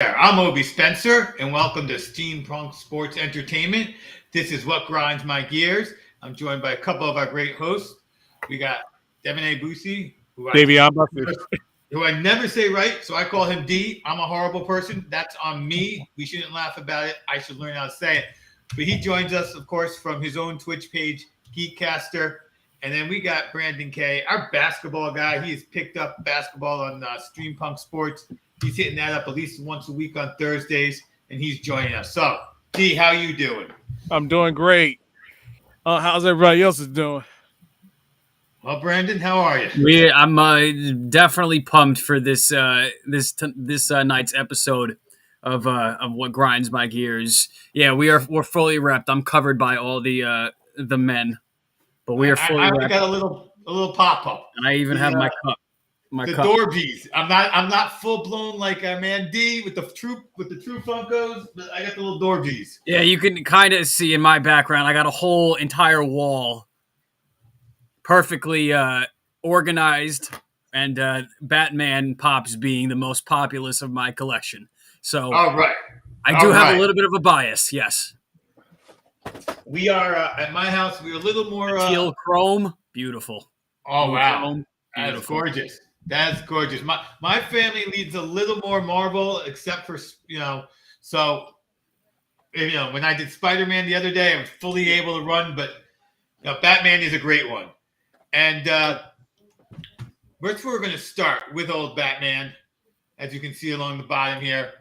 I'm Obi Spencer, and welcome to Steampunk Sports Entertainment. This is what grinds my gears. I'm joined by a couple of our great hosts. We got Devin A. Boosie, Davey, I'm Buffy. who I never say right, so I call him D. I'm a horrible person. That's on me. We shouldn't laugh about it. I should learn how to say it. But he joins us, of course, from his own Twitch page, Geekcaster. And then we got Brandon K, our basketball guy. He has picked up basketball on Streampunk Sports. He's hitting that up at least once a week on Thursdays, and he's joining us. So, D, how you doing? I'm doing great. How's everybody else is doing? Well, Brandon, how are you? I'm definitely pumped for this night's episode of what grinds my gears. Yeah, we're fully repped. I'm covered by all the men, but we are fully I repped. got a little pop up, and I even have my cup. The Dorbies. I'm not full blown like man D with the true Funkos, but I got the little Dorbies. Yeah, you can kind of see in my background. I got a whole entire wall, perfectly organized, and Batman Pops being the most populous of my collection. So, all right, I do have a little bit of a bias. Yes, we are at my house. We're a little more teal chrome, beautiful. Oh wow, chrome, that's gorgeous. That's gorgeous. My family leads a little more Marvel, except for So, when I did Spider-Man the other day, I was fully able to run, but Batman is a great one. And that's where we're going to start with old Batman, as you can see along the bottom here.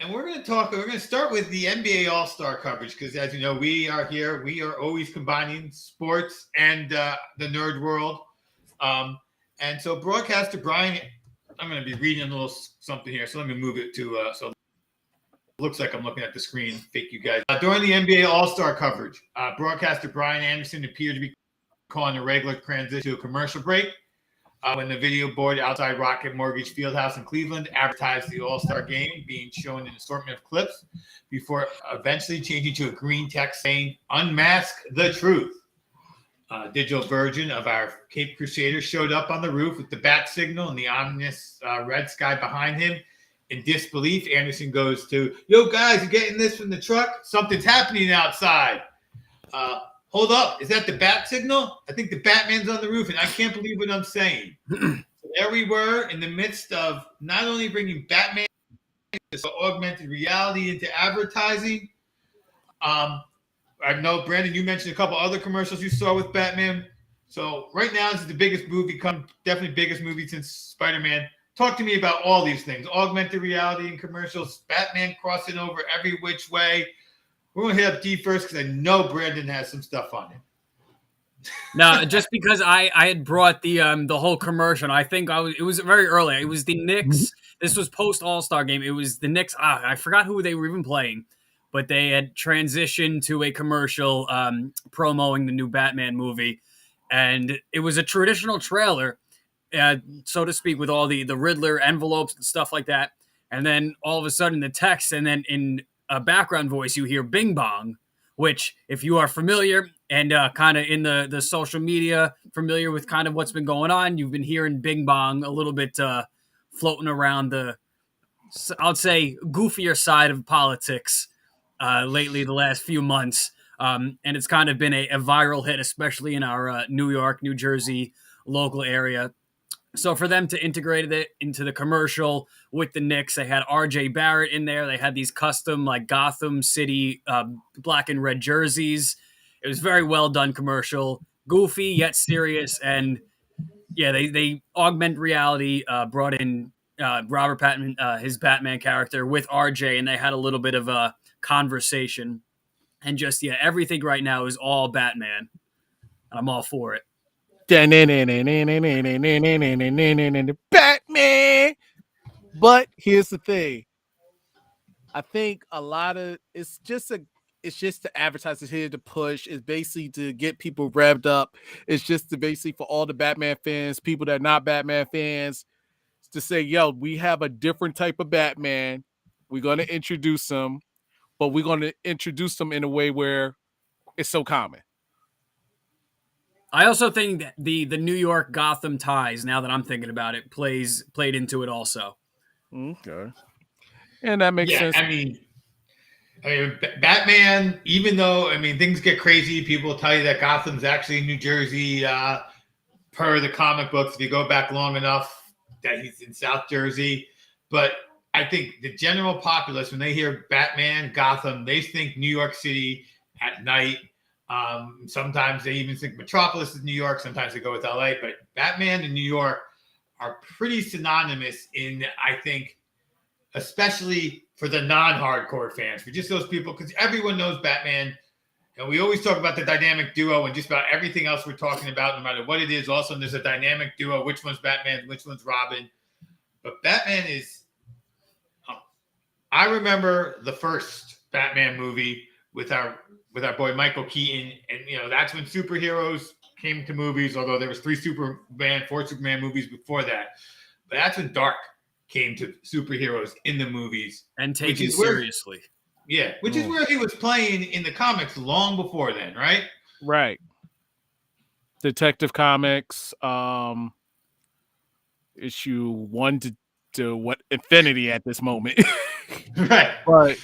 And we're going to start with the NBA All-Star coverage, because as you know, we are always combining sports and the nerd world. And so broadcaster Brian, I'm going to be reading a little something here. So let me move it to, so it looks like I'm looking at the screen. Fake you guys. During the NBA All-Star coverage, broadcaster Brian Anderson appeared to be calling a regular transition to a commercial break when the video board outside Rocket Mortgage Fieldhouse in Cleveland advertised the All-Star game being shown in an assortment of clips before eventually changing to a green text saying, "Unmask the truth." Digital version of our Cape Crusader showed up on the roof with the bat signal and the ominous red sky behind him. In disbelief, Anderson goes to, "Yo, guys, you getting this from the truck? Something's happening outside. Hold up. Is that the bat signal? I think the Batman's on the roof, and I can't believe what I'm saying." So there we were in the midst of not only bringing Batman to augmented reality into advertising. I know, Brandon, you mentioned a couple other commercials you saw with Batman. So right now, this is the biggest movie, definitely biggest movie since Spider-Man. Talk to me about all these things: augmented reality and commercials, Batman crossing over every which way. We're going to hit up D first because I know Brandon has some stuff on him. No, just because I had brought the whole commercial, I think it was very early. It was the Knicks. This was post All-Star game. It was the Knicks. I forgot who they were even playing, but they had transitioned to a commercial promoting the new Batman movie, and it was a traditional trailer, so to speak, with all the Riddler envelopes and stuff like that. And then all of a sudden the text, and then in a background voice you hear "Bing Bong," which, if you are familiar and kind of in the social media, familiar with kind of what's been going on, you've been hearing "Bing Bong" a little bit floating around the, I'll say, goofier side of politics lately the last few months. And it's kind of been a viral hit, especially in our New York, New Jersey local area. So for them to integrate it into the commercial with the Knicks, they had R.J. Barrett in there. They had these custom like Gotham City black and red jerseys. It was very well done commercial, goofy yet serious, and yeah, they augment reality. Brought in Robert Pattinson, his Batman character, with R.J., and they had a little bit of a conversation. And just everything right now is all Batman, and I'm all for it. Batman. But here's the thing. I think a lot of it's just to advertise, it's here to push. It's basically to get people revved up. It's just to basically for all the Batman fans, people that are not Batman fans, to say, yo, we have a different type of Batman. We're going to introduce them, but we're going to introduce them in a way where it's so common. I also think that the New York Gotham ties, now that I'm thinking about it, played into it also. Okay. And that makes sense. I mean, Batman, even though, things get crazy, people tell you that Gotham's actually in New Jersey, per the comic books, if you go back long enough, that he's in South Jersey. But I think the general populace, when they hear Batman, Gotham, they think New York City at night. Sometimes they even think Metropolis is New York. Sometimes they go with LA. But Batman and New York are pretty synonymous in, I think, especially for the non-hardcore fans, for just those people, because everyone knows Batman. And we always talk about the dynamic duo and just about everything else we're talking about, no matter what it is. Also, there's a dynamic duo. Which one's Batman? Which one's Robin? But Batman is... I remember the first Batman movie with our boy Michael Keaton. And, that's when superheroes came to movies, although there was 4 Superman movies before that. But that's when Dark came to superheroes in the movies. And taken seriously. Yeah, which is where he was playing in the comics long before then, right? Right. Detective Comics, issue 1 to what Infinity at this moment. Right. But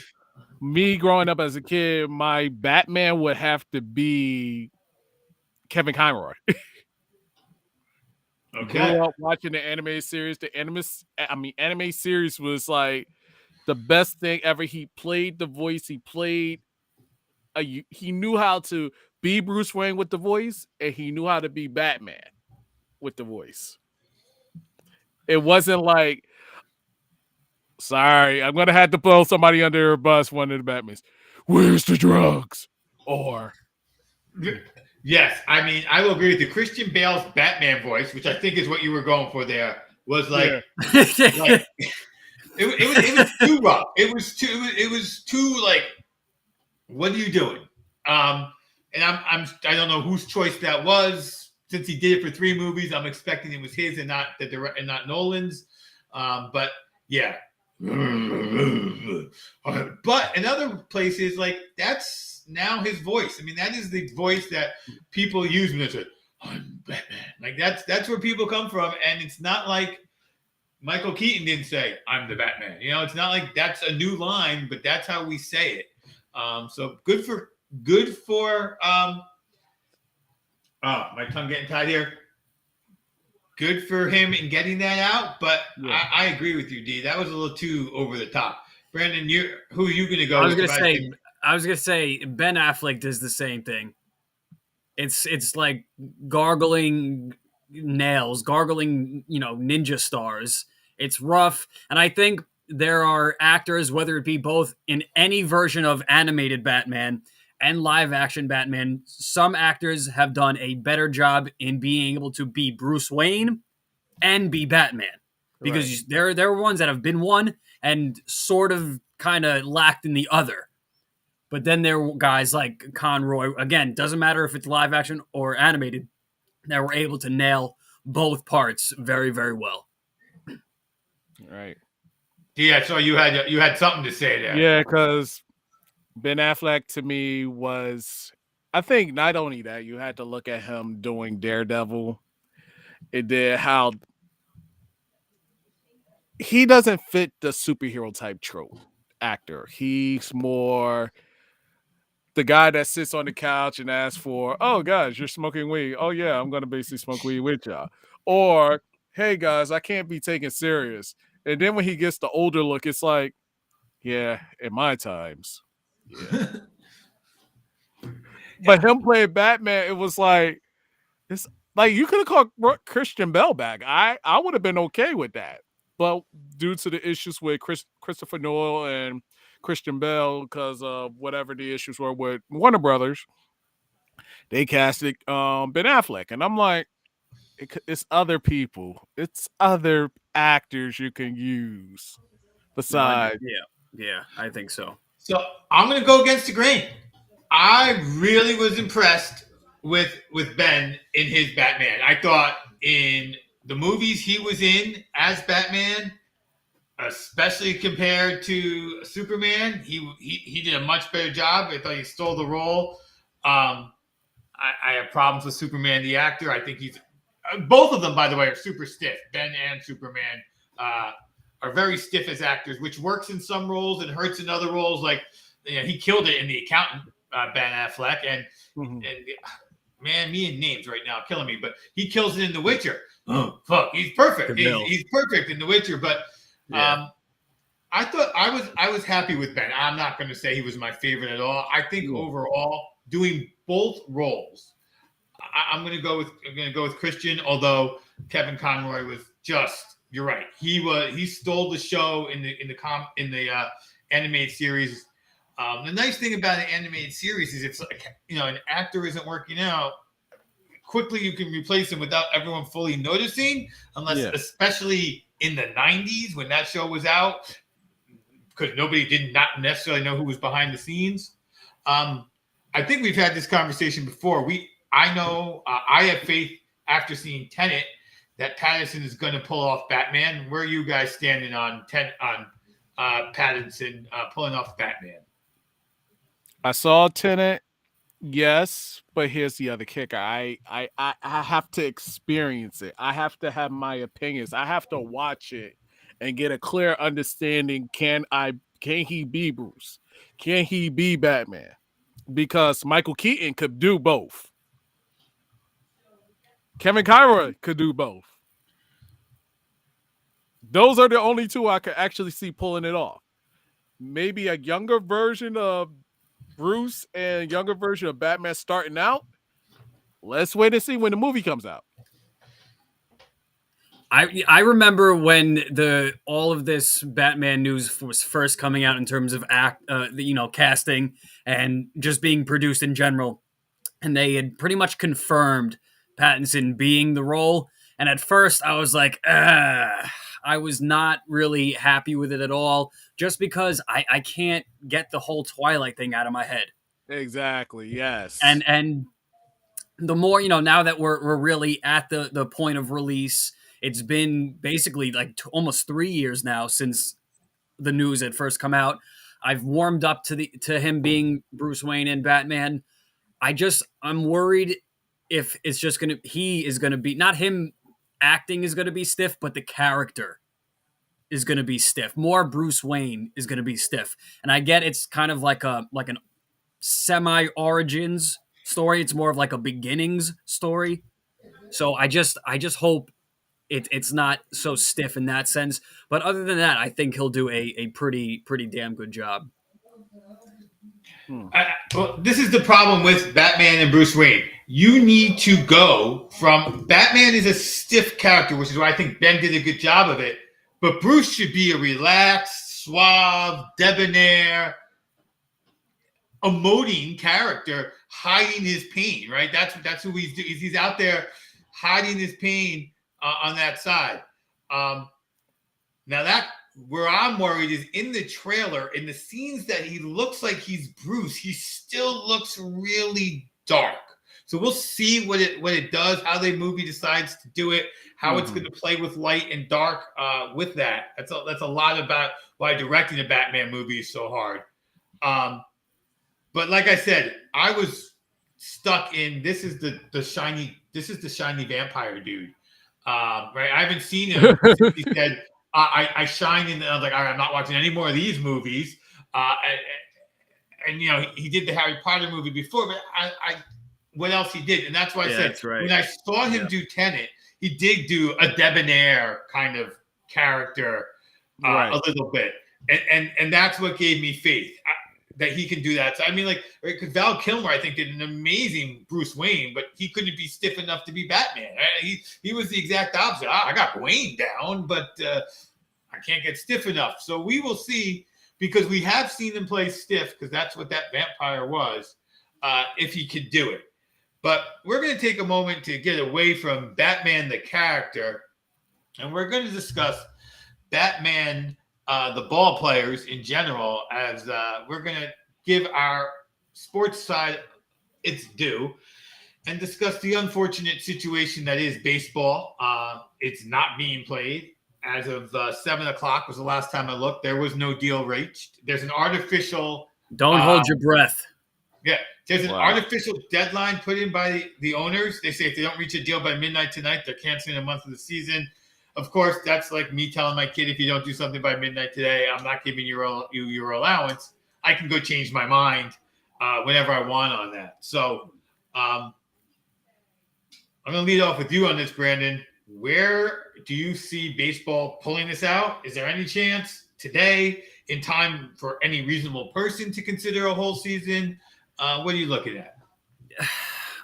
me growing up as a kid, my Batman would have to be Kevin Conroy. Okay. Grew up watching the anime series. The anime series was like the best thing ever. He played the voice. He played. He knew how to be Bruce Wayne with the voice, and he knew how to be Batman with the voice. It wasn't like, sorry, I'm gonna have to blow somebody under a bus. One of the Batmans. Where's the drugs? Or yes, I will agree with you. Christian Bale's Batman voice, which I think is what you were going for there, was like, like it was too rough. It was too like, what are you doing? And I don't know whose choice that was. Since he did it for 3 movies, I'm expecting it was his and not Nolan's. But yeah. But in other places, like, that's now his voice. That is the voice that people use when they say, "I'm Batman." Like, that's where people come from, and it's not like Michael Keaton didn't say, "I'm the Batman." It's not like that's a new line, but that's how we say it. So good for my tongue getting tied here. Good for him in getting that out, but yeah. I agree with you, D. That was a little too over the top. Brandon, who are you going to go with? I was gonna say Ben Affleck does the same thing. It's like gargling nails, gargling, ninja stars. It's rough, and I think there are actors, whether it be both in any version of animated Batman and live action Batman, some actors have done a better job in being able to be Bruce Wayne and be Batman, because there are ones that have been one and sort of kind of lacked in the other. But then there were guys like Conroy, again, doesn't matter if it's live action or animated, that were able to nail both parts very, very well. Right. Yeah, so you had something to say there. Yeah, because Ben Affleck to me was, I think not only that, you had to look at him doing Daredevil. It did how he doesn't fit the superhero type trope actor. He's more the guy that sits on the couch and asks for, "Oh, guys, you're smoking weed. Oh, yeah, I'm going to basically smoke weed with y'all." Or, "Hey, guys, I can't be taken serious." And then when he gets the older look, it's like, yeah, in my times. Yeah. But him playing Batman, it was like, it's like you could have called Christian Bale back. I would have been okay with that. But due to the issues with Christopher Nolan and Christian Bale, because of whatever the issues were with Warner Brothers, they casted Ben Affleck. And I'm like, it's other people. It's other actors you can use besides. Yeah, I think so. So I'm going to go against the grain. I really was impressed with Ben in his Batman. I thought in the movies he was in as Batman, especially compared to Superman, he did a much better job. I thought he stole the role. I have problems with Superman the actor. I think he's both of them, by the way, are super stiff. Ben and Superman are are very stiff as actors, which works in some roles and hurts in other roles. Like, he killed it in The Accountant, Ben Affleck, and man, me and names right now are killing me, but he kills it in The Witcher. Oh fuck, he's perfect. He's perfect in The Witcher. But I thought I was happy with Ben. I'm not going to say he was my favorite at all. I think overall, doing both roles, I'm going to go with Christian. Although Kevin Conroy was just, you're right. He stole the show in the animated series. The nice thing about an animated series is it's like, an actor isn't working out, quickly you can replace him without everyone fully noticing, unless especially in the 90s when that show was out, because nobody did not necessarily know who was behind the scenes. I think we've had this conversation before. I know I have faith after seeing Tenet that Pattinson is going to pull off Batman. Where are you guys standing on Pattinson pulling off Batman? I saw Tenet, yes, but here's the other kicker. I have to experience it. I have to have my opinions. I have to watch it and get a clear understanding. Can he be Bruce? Can he be Batman? Because Michael Keaton could do both. Kevin Conroy could do both. Those are the only two I could actually see pulling it off. Maybe a younger version of Bruce and younger version of Batman starting out. Let's wait and see when the movie comes out. I remember when all of this Batman news was first coming out in terms of casting and just being produced in general, and they had pretty much confirmed Pattinson being the role. And at first, I was like, I was not really happy with it at all, just because I can't get the whole Twilight thing out of my head. Exactly. Yes. And the more, now that we're really at the point of release, it's been basically like almost 3 years now since the news had first come out. I've warmed up to him being Bruce Wayne and Batman. I'm worried if it's just he is going to be, not him acting is going to be stiff, but the character is going to be stiff. More Bruce Wayne is going to be stiff. And I get it's kind of like an semi-origins story. It's more of like a beginnings story. So I just hope it's not so stiff in that sense. But other than that, I think he'll do a pretty damn good job. Well, this is the problem with Batman and Bruce Wayne. You need to go from Batman is a stiff character, which is why I think Ben did a good job of it. But Bruce should be a relaxed, suave, debonair, emoting character, hiding his pain. Right? That's who he's doing. He's out there hiding his pain on that side. Now that where I'm worried is in the trailer, in the scenes that he looks like he's Bruce, he still looks really dark. So we'll see what it does, how the movie decides to do it, how it's going to play with light and dark with that. That's a lot about why directing a Batman movie is so hard. But like I said, I was stuck in this is the shiny vampire dude. Right? I haven't seen him since he said I shine in. I was like, all right, I'm not watching any more of these movies. And he did the Harry Potter movie before, but I what else he did, and that's why I said that's right. When I saw him do Tenet, he did do a debonair kind of character a little bit, and that's what gave me faith that he can do that. So I mean, because Val Kilmer, I think, did an amazing Bruce Wayne, but he couldn't be stiff enough to be Batman. He was the exact opposite. I got Wayne down, but I can't get stiff enough. So we will see, because we have seen him play stiff, because that's what that vampire was, if he could do it. But we're going to take a moment to get away from Batman the character, and we're going to discuss Batman the ball players in general, as we're going to give our sports side its due and discuss the unfortunate situation that is baseball. It's not being played. As of 7 o'clock was the last time I looked. There was no deal reached. There's an artificial... Don't hold your breath. Yeah. There's an artificial deadline put in by the owners. They say if they don't reach a deal by midnight tonight, they're canceling a month of the season. of course, that's like me telling my kid, if you don't do something by midnight today, I'm not giving you your allowance. I can go change my mind whenever I want on that. So I'm going to lead off with you on this, Brandon. Where do you see baseball pulling this out? Is there any chance today, in time for any reasonable person to consider a whole season? What are you looking at?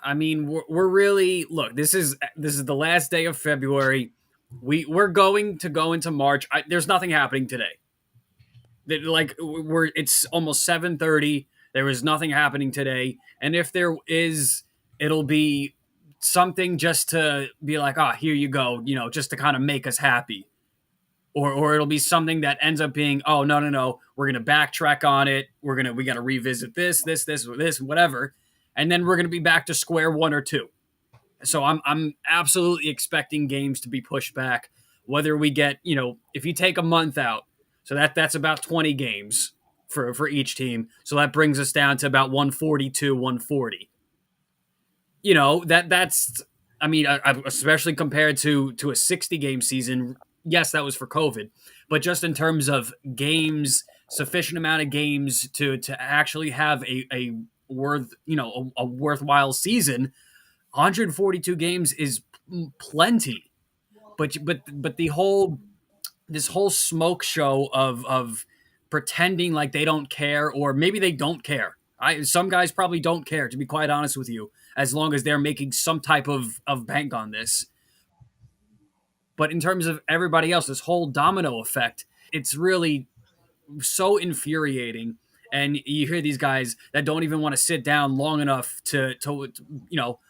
I mean, we're really look. This is the last day of February. We're going to go into March. There's nothing happening today. It's almost 7:30. There is nothing happening today, and if there is, it'll be something just to be like, here you go, just to kind of make us happy. Or it'll be something that ends up being, oh no, we're gonna backtrack on it. We gotta revisit this, whatever, and then we're gonna be back to square one or two. So I'm absolutely expecting games to be pushed back. Whether we get, if you take a month out, so that's about 20 games for each team. So that brings us down to about 142, 140. That's I mean, especially compared to a 60 game season. Yes, that was for COVID, but just in terms of games, sufficient amount of games to actually have a worthwhile season. 142 games is plenty, but this whole smoke show of pretending like they don't care, or maybe they don't care. Some guys probably don't care, to be quite honest with you, as long as they're making some type of bank on this. But in terms of everybody else, this whole domino effect, it's really so infuriating. And you hear these guys that don't even want to sit down long enough to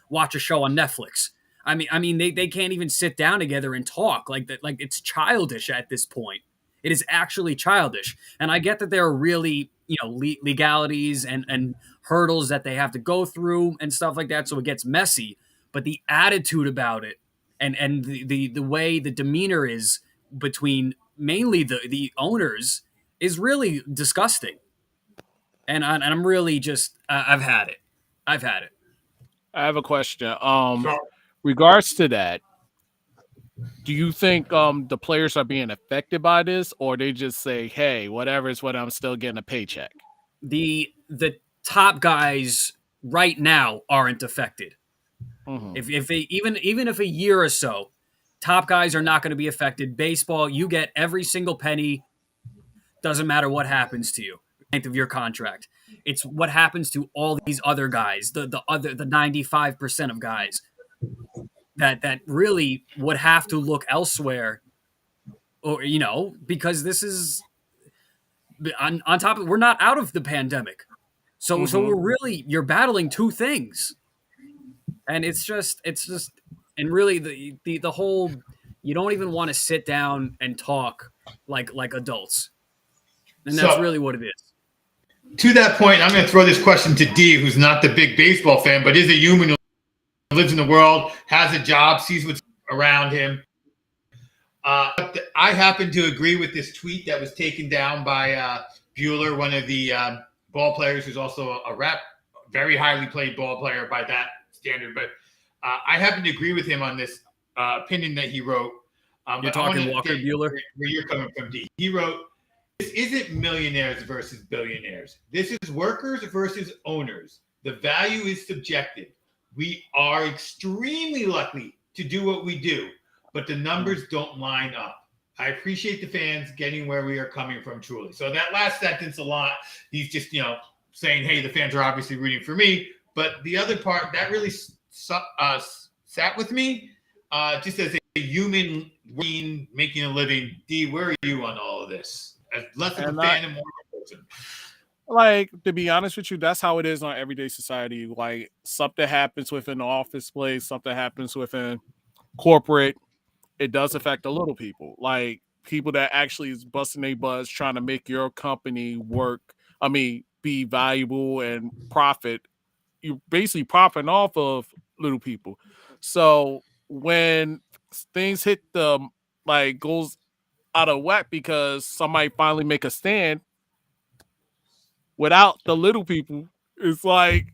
watch a show on Netflix. I mean they can't even sit down together and talk like that. Like, it's childish at this point. It is actually childish. And I get that there are really legalities and hurdles that they have to go through and stuff like that, so it gets messy. But the attitude about it and the way the demeanor is between mainly the owners is really disgusting. And I'm really just I've had it. I've had it. I have a question. Regards to that, do you think the players are being affected by this, or they just say, "Hey, whatever is what, I'm still getting a paycheck"? The top guys right now aren't affected. Mm-hmm. If they even if a year or so, top guys are not going to be affected. Baseball, you get every single penny. Doesn't matter what happens to you, length of your contract. It's what happens to all these other guys, the 95% of guys that really would have to look elsewhere, or because this is on top of, we're not out of the pandemic, so we're really, you're battling two things, and it's just and really the whole, you don't even want to sit down and talk like adults, and that's really what it is. To that point, I'm going to throw this question to D, who's not the big baseball fan, but is a human who lives in the world, has a job, sees what's around him. I happen to agree with this tweet that was taken down by Bueller, one of the ball players, who's also a very highly played ball player by that standard. But I happen to agree with him on this opinion that he wrote. You're talking Walker Bueller? Where you're coming from, D. He wrote, "This isn't millionaires versus billionaires. This is workers versus owners. The value is subjective. We are extremely lucky to do what we do, but the numbers don't line up. I appreciate the fans getting where we are coming from, truly." So that last sentence a lot, he's just, saying, hey, the fans are obviously rooting for me. But the other part, that really sat with me, just as a human being making a living. D, where are you on all of this? As less of a fan and more of a person. Like, to be honest with you, that's how it is on everyday society. Like, something happens within the office place, something happens within corporate, it does affect the little people. Like, people that actually is busting their butts trying to make your company be valuable and profit. You're basically profiting off of little people. So when things hit the, goes out of whack because somebody finally make a stand, without the little people, it's like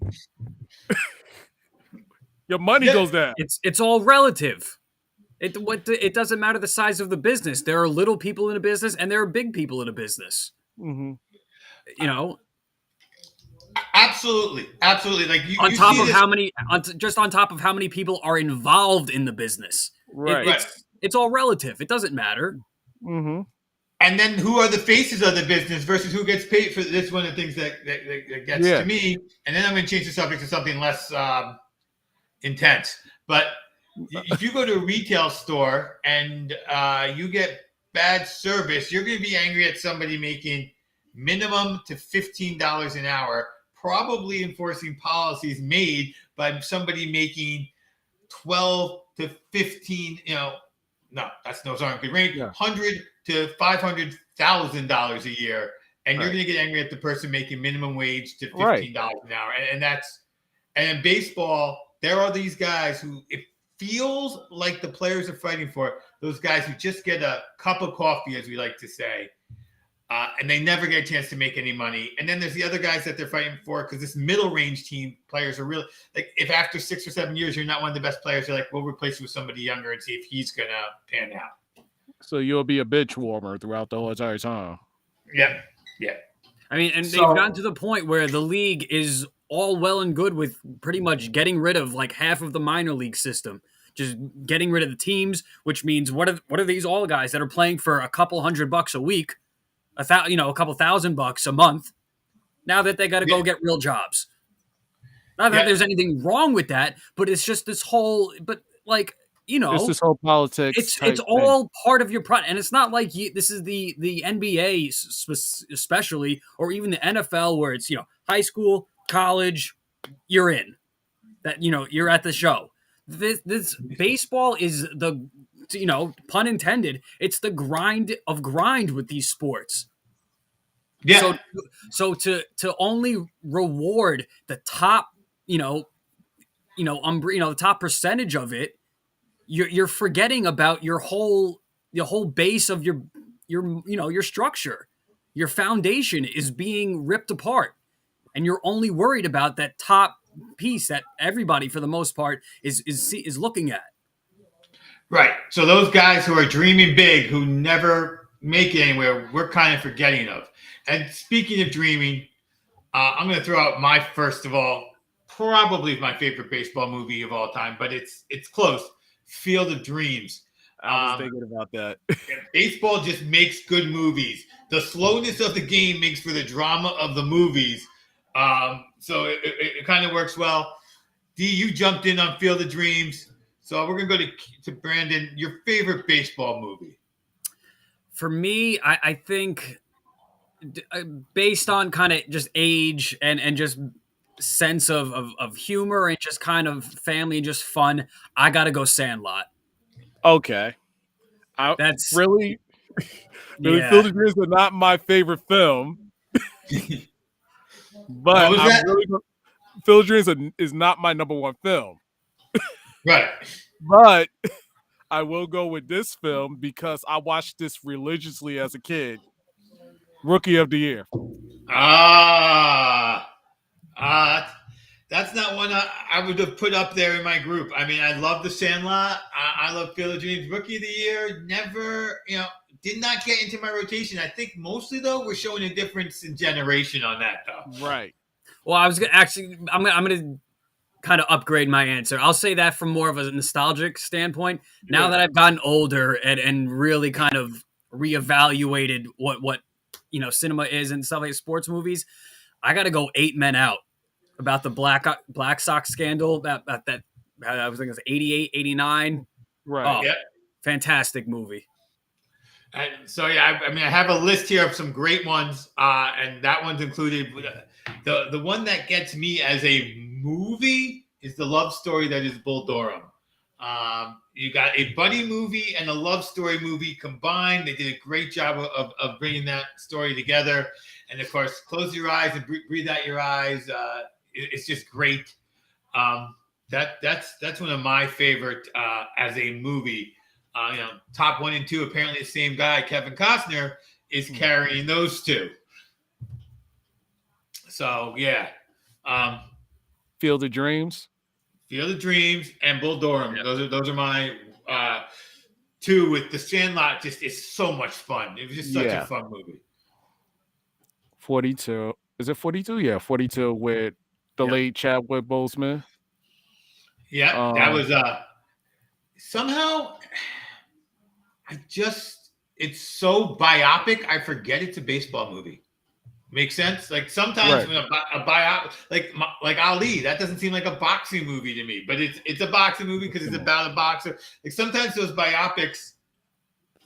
your money goes down. It's all relative. It doesn't matter the size of the business. There are little people in a business, and there are big people in a business. Mm-hmm. You know, Absolutely. Like on you top see of this, how many, just on top of how many people are involved in the business. Right. It's all relative. It doesn't matter. Mm-hmm. and then who are the faces of the business versus who gets paid for this. One of the things that gets to me. And then I'm going to change the subject to something less intense. But if you go to a retail store and you get bad service, you're going to be angry at somebody making minimum to $15 an hour, probably enforcing policies made by somebody making 12 to 15, no, that's no sorry, good range, $100 to $500,000 a year. And you're going to get angry at the person making minimum wage to $15 an hour. And in baseball, there are these guys who it feels like the players are fighting for, those guys who just get a cup of coffee, as we like to say, and they never get a chance to make any money. And then there's the other guys that they're fighting for because this middle range team players are really like, if after 6 or 7 years you're not one of the best players, you're like, we'll replace you with somebody younger and see if he's going to pan out. So you'll be a bitch warmer throughout the whole entire time. Yeah. I mean, and they've gotten to the point where the league is all well and good with pretty much getting rid of like half of the minor league system, just getting rid of the teams, which means what are these all guys that are playing for a couple $100 a week, a couple $1,000 a month, now that they got to go get real jobs. Not that there's anything wrong with that, but it's just this whole, but like, it's this whole politics. It's all part of your product, and it's not like this is the NBA especially, or even the NFL, where it's high school, college, you're in. That you're at the show. This baseball is the pun intended. It's the grind with these sports. Yeah. So to only reward the top, the top percentage of it. You're forgetting about your whole base of your structure. Your foundation is being ripped apart, and you're only worried about that top piece that everybody, for the most part, is looking at. Right. So those guys who are dreaming big, who never make it anywhere, we're kind of forgetting of. And speaking of dreaming, I'm going to throw out my first of all, probably my favorite baseball movie of all time, but it's close. Field of Dreams. I was thinking about that. Baseball just makes good movies. The slowness of the game makes for the drama of the movies. So it kind of works well. D, you jumped in on Field of Dreams. So we're going to go to Brandon. Your favorite baseball movie? For me, I think based on kind of just age and just sense of humor and just kind of family and just fun, I gotta go Sandlot. Okay. That's really Field of Dreams is not my favorite film. But Field of Dreams is not my number one film. Right. But I will go with this film because I watched this religiously as a kid. Rookie of the Year. That's not one I would have put up there in my group. I mean, I love The Sandlot. I love Field of Dreams. Rookie of the Year, never, did not get into my rotation. I think mostly, though, we're showing a difference in generation on that, though. Right. Well, I'm going to kind of upgrade my answer. I'll say that from more of a nostalgic standpoint. Yeah. Now that I've gotten older and really kind of reevaluated what cinema is and stuff like sports movies, I got to go 8 Men Out. About the Black Sox scandal that I was thinking it was 88, 89. Right. Oh, fantastic movie. And so I have a list here of some great ones, and that one's included. The one that gets me as a movie is the love story that is Bull Durham. You got a buddy movie and a love story movie combined. They did a great job of bringing that story together. And of course, Close Your Eyes and Breathe Out Your Eyes. It's just great. That's one of my favorite as a movie. Top 1 and 2. Apparently, the same guy, Kevin Costner, is carrying those two. So yeah, Field of Dreams, and Bull Durham. Yeah. Those are my 2 with The Sandlot just is so much fun. It was just such a fun movie. 42. Is it 42? Yeah, 42 with the late Chadwick Boseman. Yeah, that was somehow it's so biopic. I forget it's a baseball movie. Makes sense. Like sometimes when a biopic, like Ali, that doesn't seem like a boxing movie to me, but it's a boxing movie because it's about a boxer. Like sometimes those biopics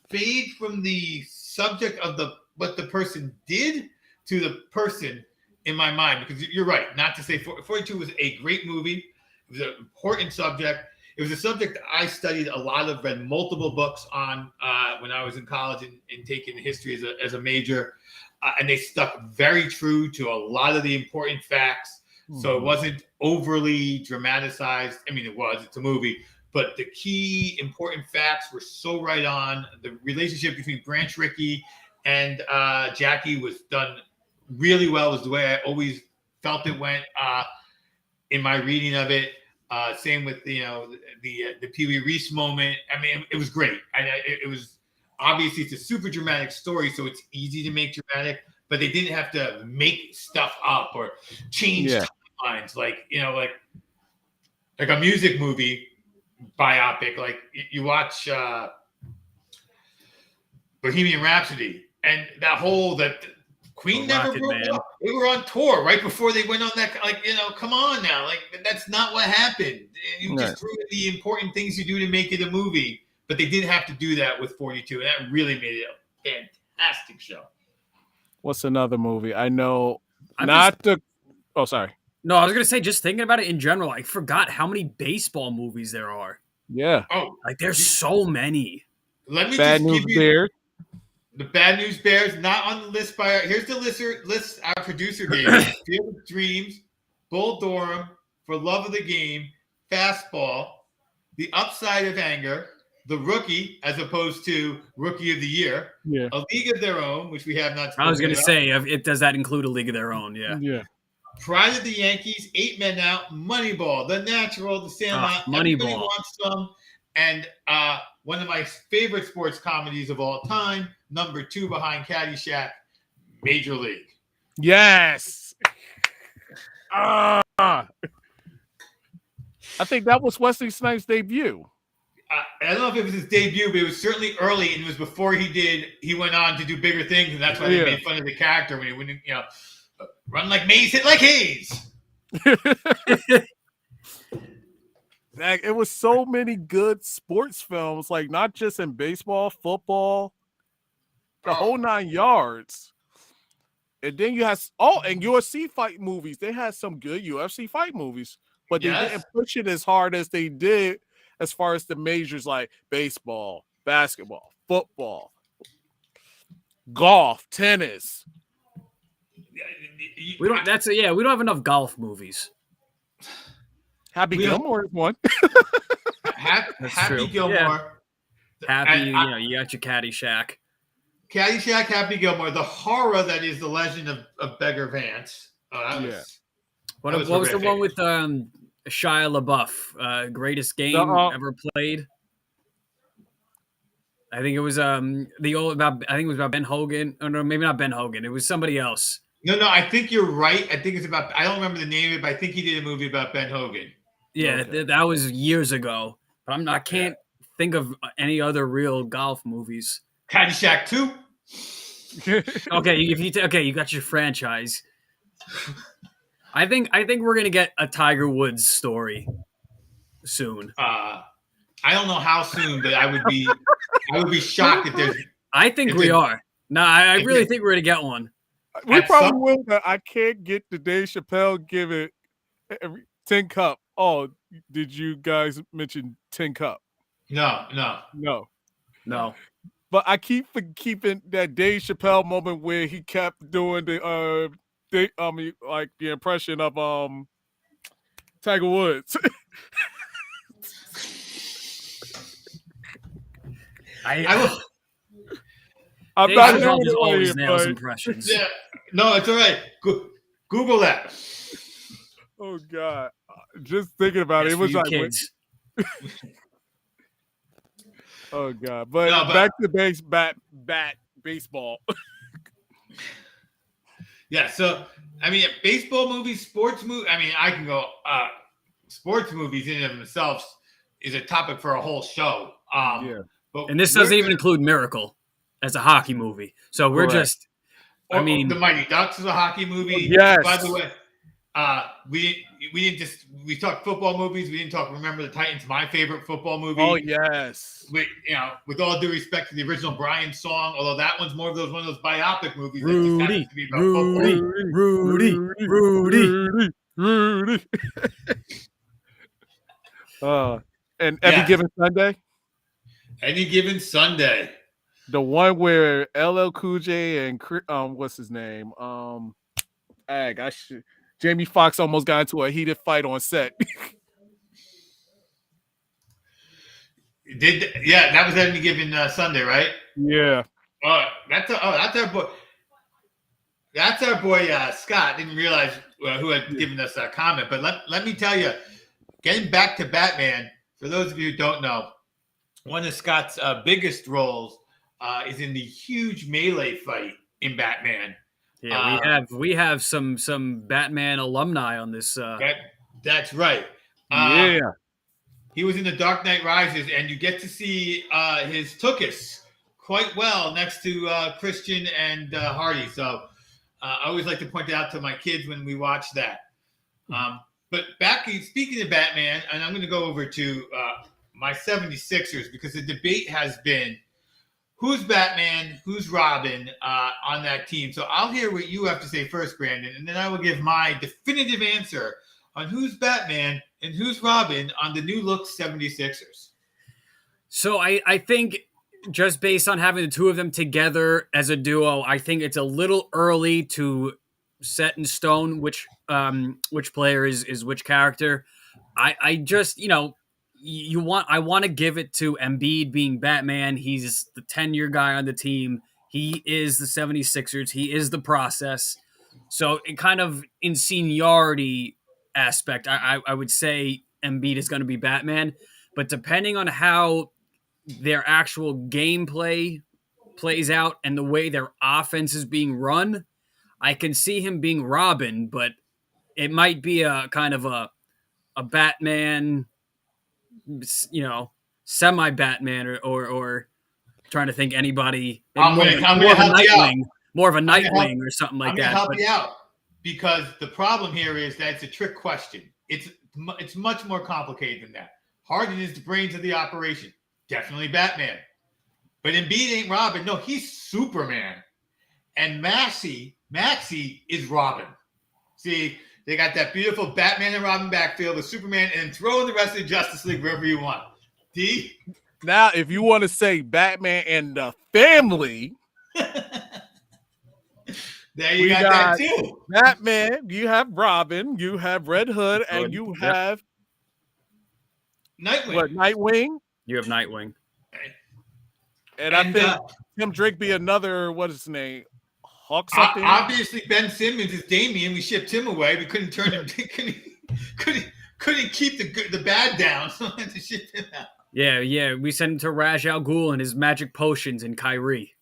fade from the subject of what the person did to the person in my mind. Because you're right, not to say 42 was a great movie. It was an important subject. It was a subject I studied a lot of, read multiple books on when I was in college and taking history as a major. And they stuck very true to a lot of the important facts. So it wasn't overly dramatized. I mean, it's a movie, but the key important facts were so right on. The relationship between Branch Rickey and Jackie was done really well, was the way I always felt it went in my reading of it. Same with the Pee Wee Reese moment. I mean, it was great. It was obviously it's a super dramatic story, so it's easy to make dramatic. But they didn't have to make stuff up or change timelines, like a music movie biopic. Like you watch Bohemian Rhapsody, and that Queen never broke up. They were on tour right before they went on that. Come on now. Like, that's not what happened. You just threw in the important things you do to make it a movie. But they didn't have to do that with 42. And that really made it a fantastic show. What's another movie? I know sorry. No, I was going to say, just thinking about it in general, I forgot how many baseball movies there are. Yeah. Oh. Like, there's so many. Let me Bad just News give you... Bears. The Bad News Bears, not on the list here's the list our producer gave. Field of Dreams, Bull Durham, For Love of the Game, Fastball, The Upside of Anger, The Rookie, as opposed to Rookie of the Year, A League of Their Own, which we have not spoken about. I was going to say, does that include A League of Their Own? Yeah. Yeah. Pride of the Yankees, 8 Men Out, Moneyball, The Natural, The Sandlot, Everybody Wants Some, and one of my favorite sports comedies of all time, number 2 behind Caddyshack, Major League. Yes. I think that was Wesley Snipes' debut. I don't know if it was his debut, but it was certainly early, and it was before he went on to do bigger things, and that's why they made fun of the character when he wouldn't, run like Mays, hit like Hayes. It was so many good sports films, like not just in baseball, football, the whole 9 yards. And then you have and UFC fight movies. They had some good UFC fight movies, but they didn't push it as hard as they did as far as the majors like baseball, basketball, football, golf, tennis. We don't have enough golf movies. Happy Gilmore is one. Happy Gilmore. Yeah. Happy, you got your Caddyshack. Caddyshack, Happy Gilmore. The horror that is The Legend of Beggar Vance. What was the one with Shia LaBeouf? Greatest Game ever played. I think it was about Ben Hogan. Oh no, maybe not Ben Hogan. It was somebody else. No, I think you're right. I think it's about. I don't remember the name of it, but I think he did a movie about Ben Hogan. Yeah, that was years ago. But I can't think of any other real golf movies. Caddyshack 2. Okay, you got your franchise. I think we're gonna get a Tiger Woods story soon. I don't know how soon, but I would be shocked if there's. I think we are. No, I really think we're gonna get one. We probably will, but I can't get the Dave Chappelle give it Tin Cup. Oh, did you guys mention Tin Cup? No. But I keep keeping that Dave Chappelle moment where he kept doing the impression of Tiger Woods. I'm Dave not Chappelle doing just always it, nails but... impressions. Yeah, no, it's all right. Google that. Oh God! Just thinking about it was like. Kids. Oh God! But, No, but back to baseball. yeah. So I mean, baseball movies, sports movie. I mean, I can go. Sports movies in and of themselves is a topic for a whole show. Yeah. But And this we're doesn't even gonna- include Miracle as a hockey movie. So we're Correct. just, I mean, The Mighty Ducks is a hockey movie. Yes. By the way, we didn't just we talked football movies. We didn't talk Remember the Titans, my favorite football movie. Oh yes. With all due respect to the original Brian song, although that one's more of one of those biopic movies Rudy, that just happens to be about football. Rudy. And Every Given Sunday. Any Given Sunday. The one where LL Cool J and what's his name? Jamie Foxx almost got into a heated fight on set. That was Any Given Sunday, right? Yeah. That's our boy. That's our boy Scott. Didn't realize who had given us that comment, but let me tell you, getting back to Batman. For those of you who don't know, one of Scott's biggest roles is in the huge melee fight in Batman. Yeah, we have some Batman alumni on this. That's right. He was in The Dark Knight Rises, and you get to see his Tookus quite well next to Christian and Hardy. So I always like to point that out to my kids when we watch that. But speaking of Batman, and I'm going to go over to my 76ers because the debate has been who's Batman, who's Robin on that team. So I'll hear what you have to say first, Brandon, and then I will give my definitive answer on who's Batman and who's Robin on the new look 76ers. So I think just based on having the two of them together as a duo, I think it's a little early to set in stone which player is which character. I just, I want to give it to Embiid being Batman. He's the 10-year guy on the team. He is the 76ers. He is the process. So it kind of in seniority aspect, I would say Embiid is going to be Batman. But depending on how their actual gameplay plays out and the way their offense is being run, I can see him being Robin, but it might be a kind of a Batman, semi-Batman or trying to think anybody. I'm going to help you out. More of a Nightwing or something like that. I'm going to help you out because the problem here is that it's a trick question. It's much more complicated than that. Harden is the brains of the operation. Definitely Batman. But Embiid ain't Robin. No, he's Superman. And Maxie is Robin. See, they got that beautiful Batman and Robin backfield with Superman and throw in the rest of the Justice League wherever you want. D? Now, if you want to say Batman and the family, there you got that too. Batman, you have Robin, you have Red Hood, and you have Nightwing. What, Nightwing? You have Nightwing. And I think Tim Drake be another, what is his name? Hawk something? Obviously, Ben Simmons is Damian. We shipped him away. We couldn't turn him. couldn't keep the bad down, so we had to ship him out. Yeah. We sent him to Raj Al Ghul and his magic potions and Kyrie.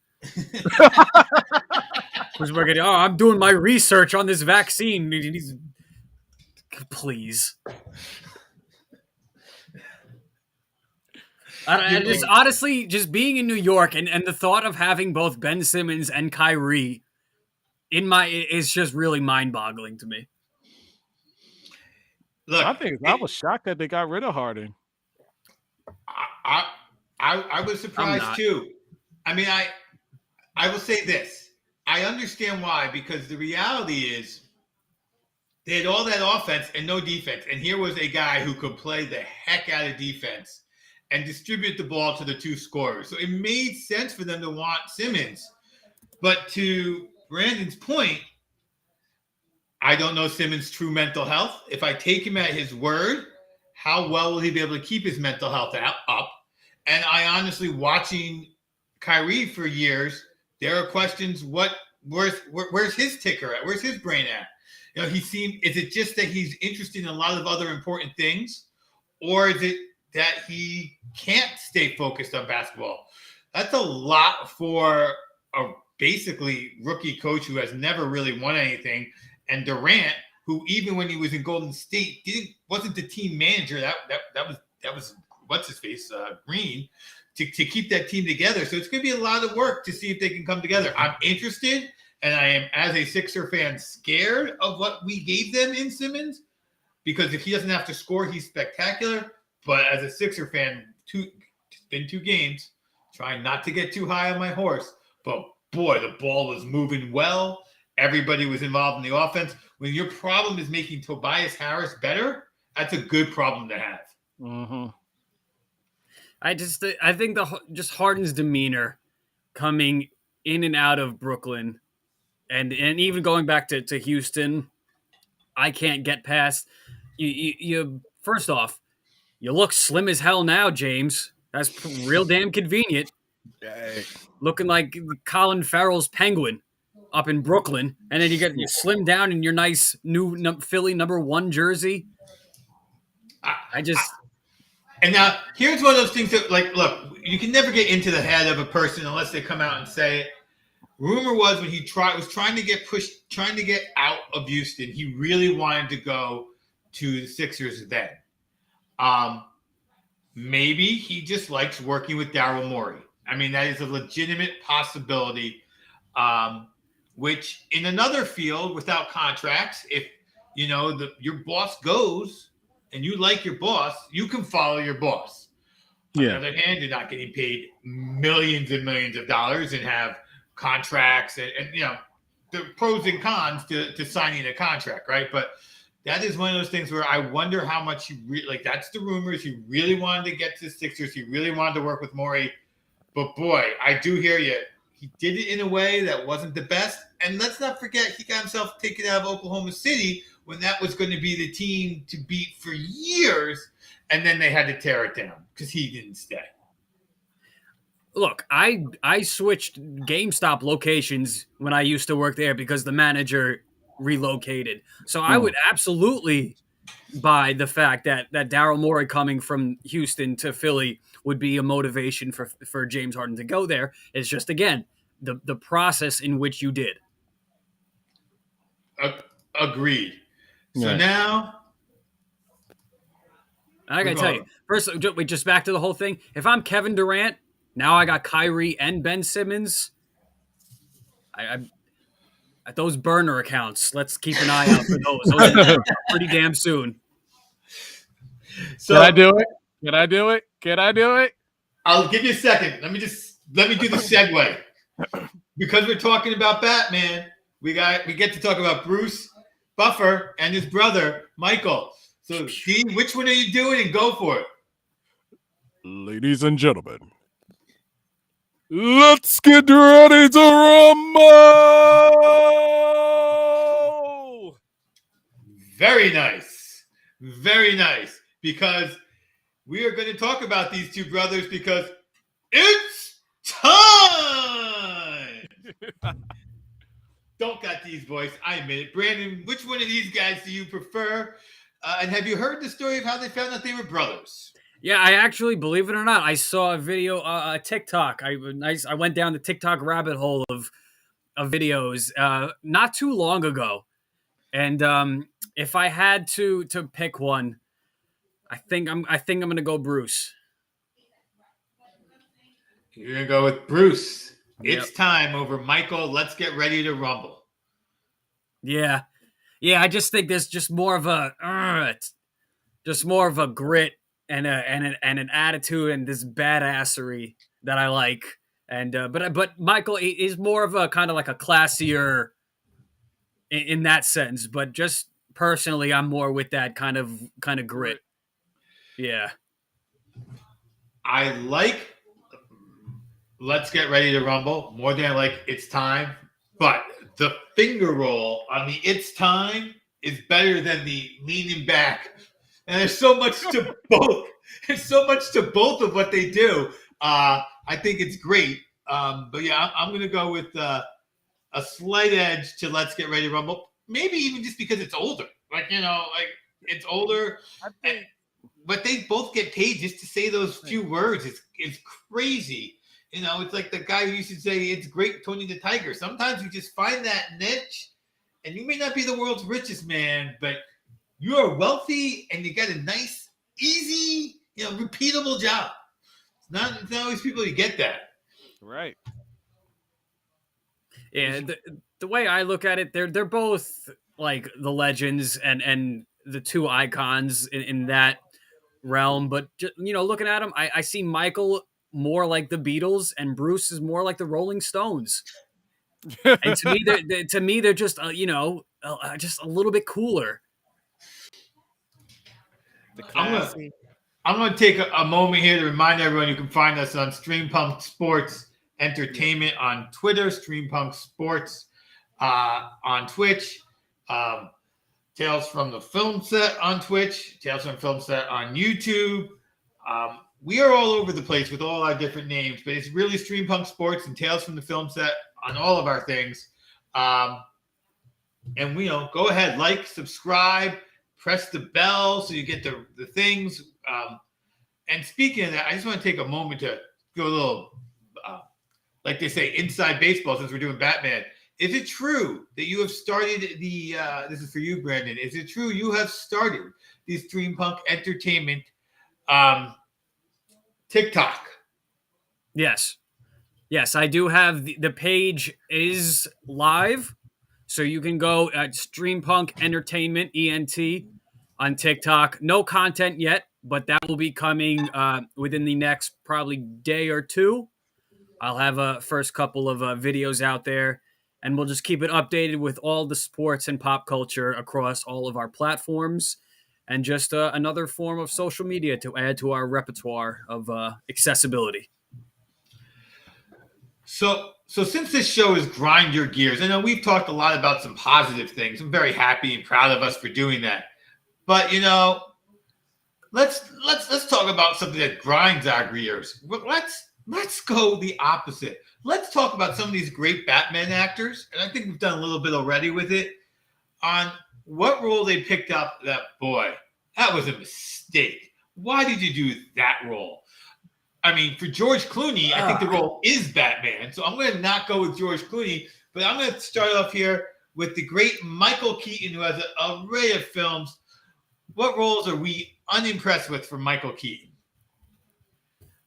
I'm doing my research on this vaccine. Please. Honestly, just being in New York and the thought of having both Ben Simmons and Kyrie is just really mind-boggling to me. Look, I was shocked that they got rid of Harden. I was surprised too. I mean, I will say this. I understand why, because the reality is they had all that offense and no defense. And here was a guy who could play the heck out of defense and distribute the ball to the two scorers. So it made sense for them to want Simmons. But to Brandon's point, I don't know Simmons' true mental health. If I take him at his word, how well will he be able to keep his mental health up? And I honestly, watching Kyrie for years, there are questions, where's his ticker at? Where's his brain at? Is it just that he's interested in a lot of other important things? Or is it that he can't stay focused on basketball. That's a lot for a basically rookie coach who has never really won anything. And Durant, who even when he was in Golden State wasn't the team manager. That was what's his face, Green, to keep that team together. So it's going to be a lot of work to see if they can come together. I'm interested, and I am, as a Sixer fan, scared of what we gave them in Simmons, because if he doesn't have to score, he's spectacular. But as a Sixer fan, it's been 2 games, trying not to get too high on my horse. But boy, the ball was moving well. Everybody was involved in the offense. When your problem is making Tobias Harris better, that's a good problem to have. Mm-hmm. I think just Harden's demeanor coming in and out of Brooklyn, and even going back to Houston, I can't get past. You first off, you look slim as hell now, James. That's real damn convenient. Hey. Looking like Colin Farrell's penguin up in Brooklyn, and then you slim down in your nice new Philly #1 jersey. And now here's one of those things that, like, look, you can never get into the head of a person unless they come out and say it. Rumor was when he was trying to get out of Houston, he really wanted to go to the Sixers then. Maybe he just likes working with Daryl Morey. I mean, that is a legitimate possibility. Which in another field without contracts, if your boss goes and you like your boss, you can follow your boss. On the other hand, you're not getting paid millions and millions of dollars and have contracts and the pros and cons to signing a contract, right? But that is one of those things where I wonder how much that's the rumors. He really wanted to get to the Sixers. He really wanted to work with Morey. But boy, I do hear you. He did it in a way that wasn't the best. And let's not forget, he got himself taken out of Oklahoma City when that was going to be the team to beat for years. And then they had to tear it down because he didn't stay. Look, I switched GameStop locations when I used to work there because the manager relocated. So I would absolutely buy the fact that Daryl Morey coming from Houston to Philly would be a motivation for James Harden to go there. It's just, again, the process in which you did. Agreed. So now, I gotta tell you, first, just back to the whole thing. If I'm Kevin Durant, now I got Kyrie and Ben Simmons. I at those burner accounts, let's keep an eye out for those. Those are pretty damn soon. So, Can I do it? I'll give you a second. Let me do the segue. Because we're talking about Batman, we get to talk about Bruce Buffer and his brother Michael. So, Dean, which one are you doing? And go for it. Ladies and gentlemen, let's get ready to rumble! Very nice. Very nice. Because we are going to talk about these two brothers because it's time! Don't got these boys. I admit it. Brandon, which one of these guys do you prefer? And have you heard the story of how they found out they were brothers? Yeah, I actually, believe it or not, I saw a video, a TikTok. I went down the TikTok rabbit hole of videos not too long ago, and if I had to pick one, I think I'm gonna go Bruce. You're gonna go with Bruce. Yep. It's time over Michael. Let's get ready to rumble. Yeah. I just think there's just more of a grit and an attitude and this badassery that I like. And but Michael is more of a kind of like a classier in that sense. But just personally, I'm more with that kind of grit. Yeah. I like Let's Get Ready to Rumble more than I like It's Time. But the finger roll on the It's Time is better than the leaning back. And there's so much to both. There's so much to both of what they do. I think it's great. But yeah, I'm going to go with a slight edge to Let's Get Ready to Rumble. Maybe even just because it's older. It's older. but they both get paid just to say those few words. It's crazy. You know, it's like the guy who used to say, "It's great, Tony the Tiger." Sometimes you just find that niche, and you may not be the world's richest man, but you are wealthy and you got a nice, easy, repeatable job. It's not always people you get that. Right. Yeah, the way I look at it, they're both like the legends and the two icons in that realm. But looking at them, I see Michael more like the Beatles, and Bruce is more like the Rolling Stones. And to me, they're just just a little bit cooler. The classy. I'm going to take a moment here to remind everyone you can find us on Streampunk Sports Entertainment on Twitter, Streampunk Sports on Twitch, Tales from the Film Set on Twitch, Tales from Film Set on YouTube. We are all over the place with all our different names, but it's really Streampunk Sports and Tales from the Film Set on all of our things. And go ahead, like, subscribe, press the bell so you get the things. And speaking of that, I just want to take a moment to go a little, like they say, inside baseball since we're doing Batman. Is it true that you have started this is for you, Brandon. Is it true you have started the Streampunk Entertainment TikTok? Yes, I do have the page is live, so you can go at Streampunk Entertainment ENT on TikTok. No content yet, but that will be coming within the next probably day or two. I'll have a first couple of videos out there, and we'll just keep it updated with all the sports and pop culture across all of our platforms, and just another form of social media to add to our repertoire of accessibility. So since this show is Grind Your Gears, I know we've talked a lot about some positive things. I'm very happy and proud of us for doing that. But let's talk about something that grinds our gears. Let's go the opposite. Let's talk about some of these great Batman actors, and I think we've done a little bit already with it, on what role they picked up. That was a mistake. Why did you do that role? I mean, for George Clooney, I think the role is Batman, so I'm going to not go with George Clooney, but I'm going to start off here with the great Michael Keaton, who has an array of films. What roles are we unimpressed with from Michael Keaton?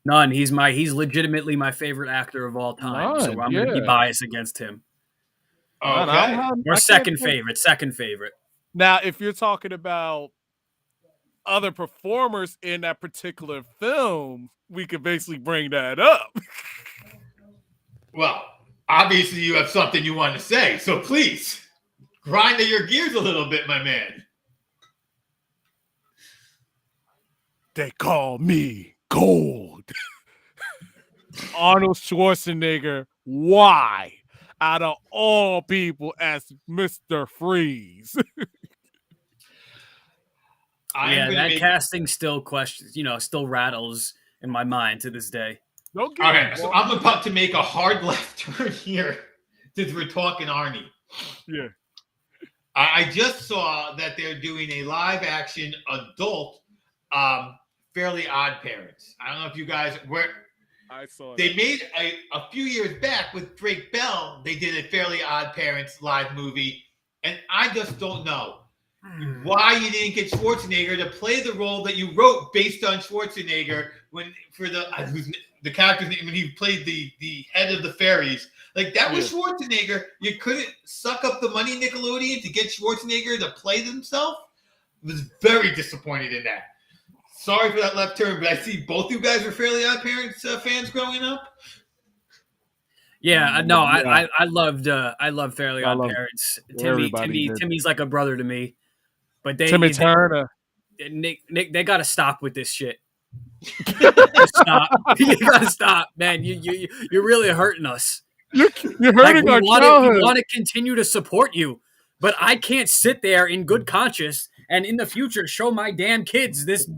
None. He's legitimately my favorite actor of all time. So I'm going to be biased against him. Okay. Or second favorite. Now, if you're talking about other performers in that particular film, we could basically bring that up. Well, obviously you have something you want to say, so please grind your gears a little bit, my man. They call me Gold. Arnold Schwarzenegger, why? Out of all people, as Mr. Freeze. That casting still questions, still rattles in my mind to this day. Okay, so I'm about to make a hard left turn here since we're talking Arnie. Yeah. I just saw that they're doing a live action adult Fairly Odd Parents. I don't know if you guys were. I saw they made a few years back with Drake Bell. They did a Fairly Odd Parents live movie, and I just don't know why you didn't get Schwarzenegger to play the role that you wrote based on Schwarzenegger for the character's name when he played the head of the fairies. Like that was Schwarzenegger. You couldn't suck up the money, Nickelodeon, to get Schwarzenegger to play himself. I was very disappointed in that. Sorry for that left turn, but I see both you guys were Fairly Odd Parents fans growing up. Yeah, no, I loved Fairly Odd Parents. Timmy's like a brother to me. But Timmy Turner. Nick, they got to stop with this shit. Stop! You got to stop, man. You're really hurting us. You're hurting our childhood. We want to continue to support you, but I can't sit there in good conscience and in the future show my damn kids this.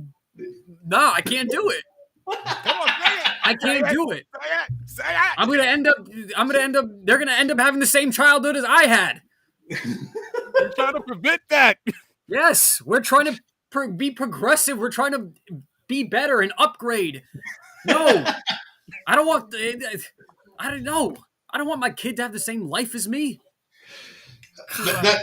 No, I can't do it. Come on, say it. I can't do it. Say it. I'm gonna end up. They're gonna end up having the same childhood as I had. You're trying to prevent that. Yes, we're trying to be progressive. We're trying to be better and upgrade. No, I don't want. I don't know. I don't want my kid to have the same life as me. Okay,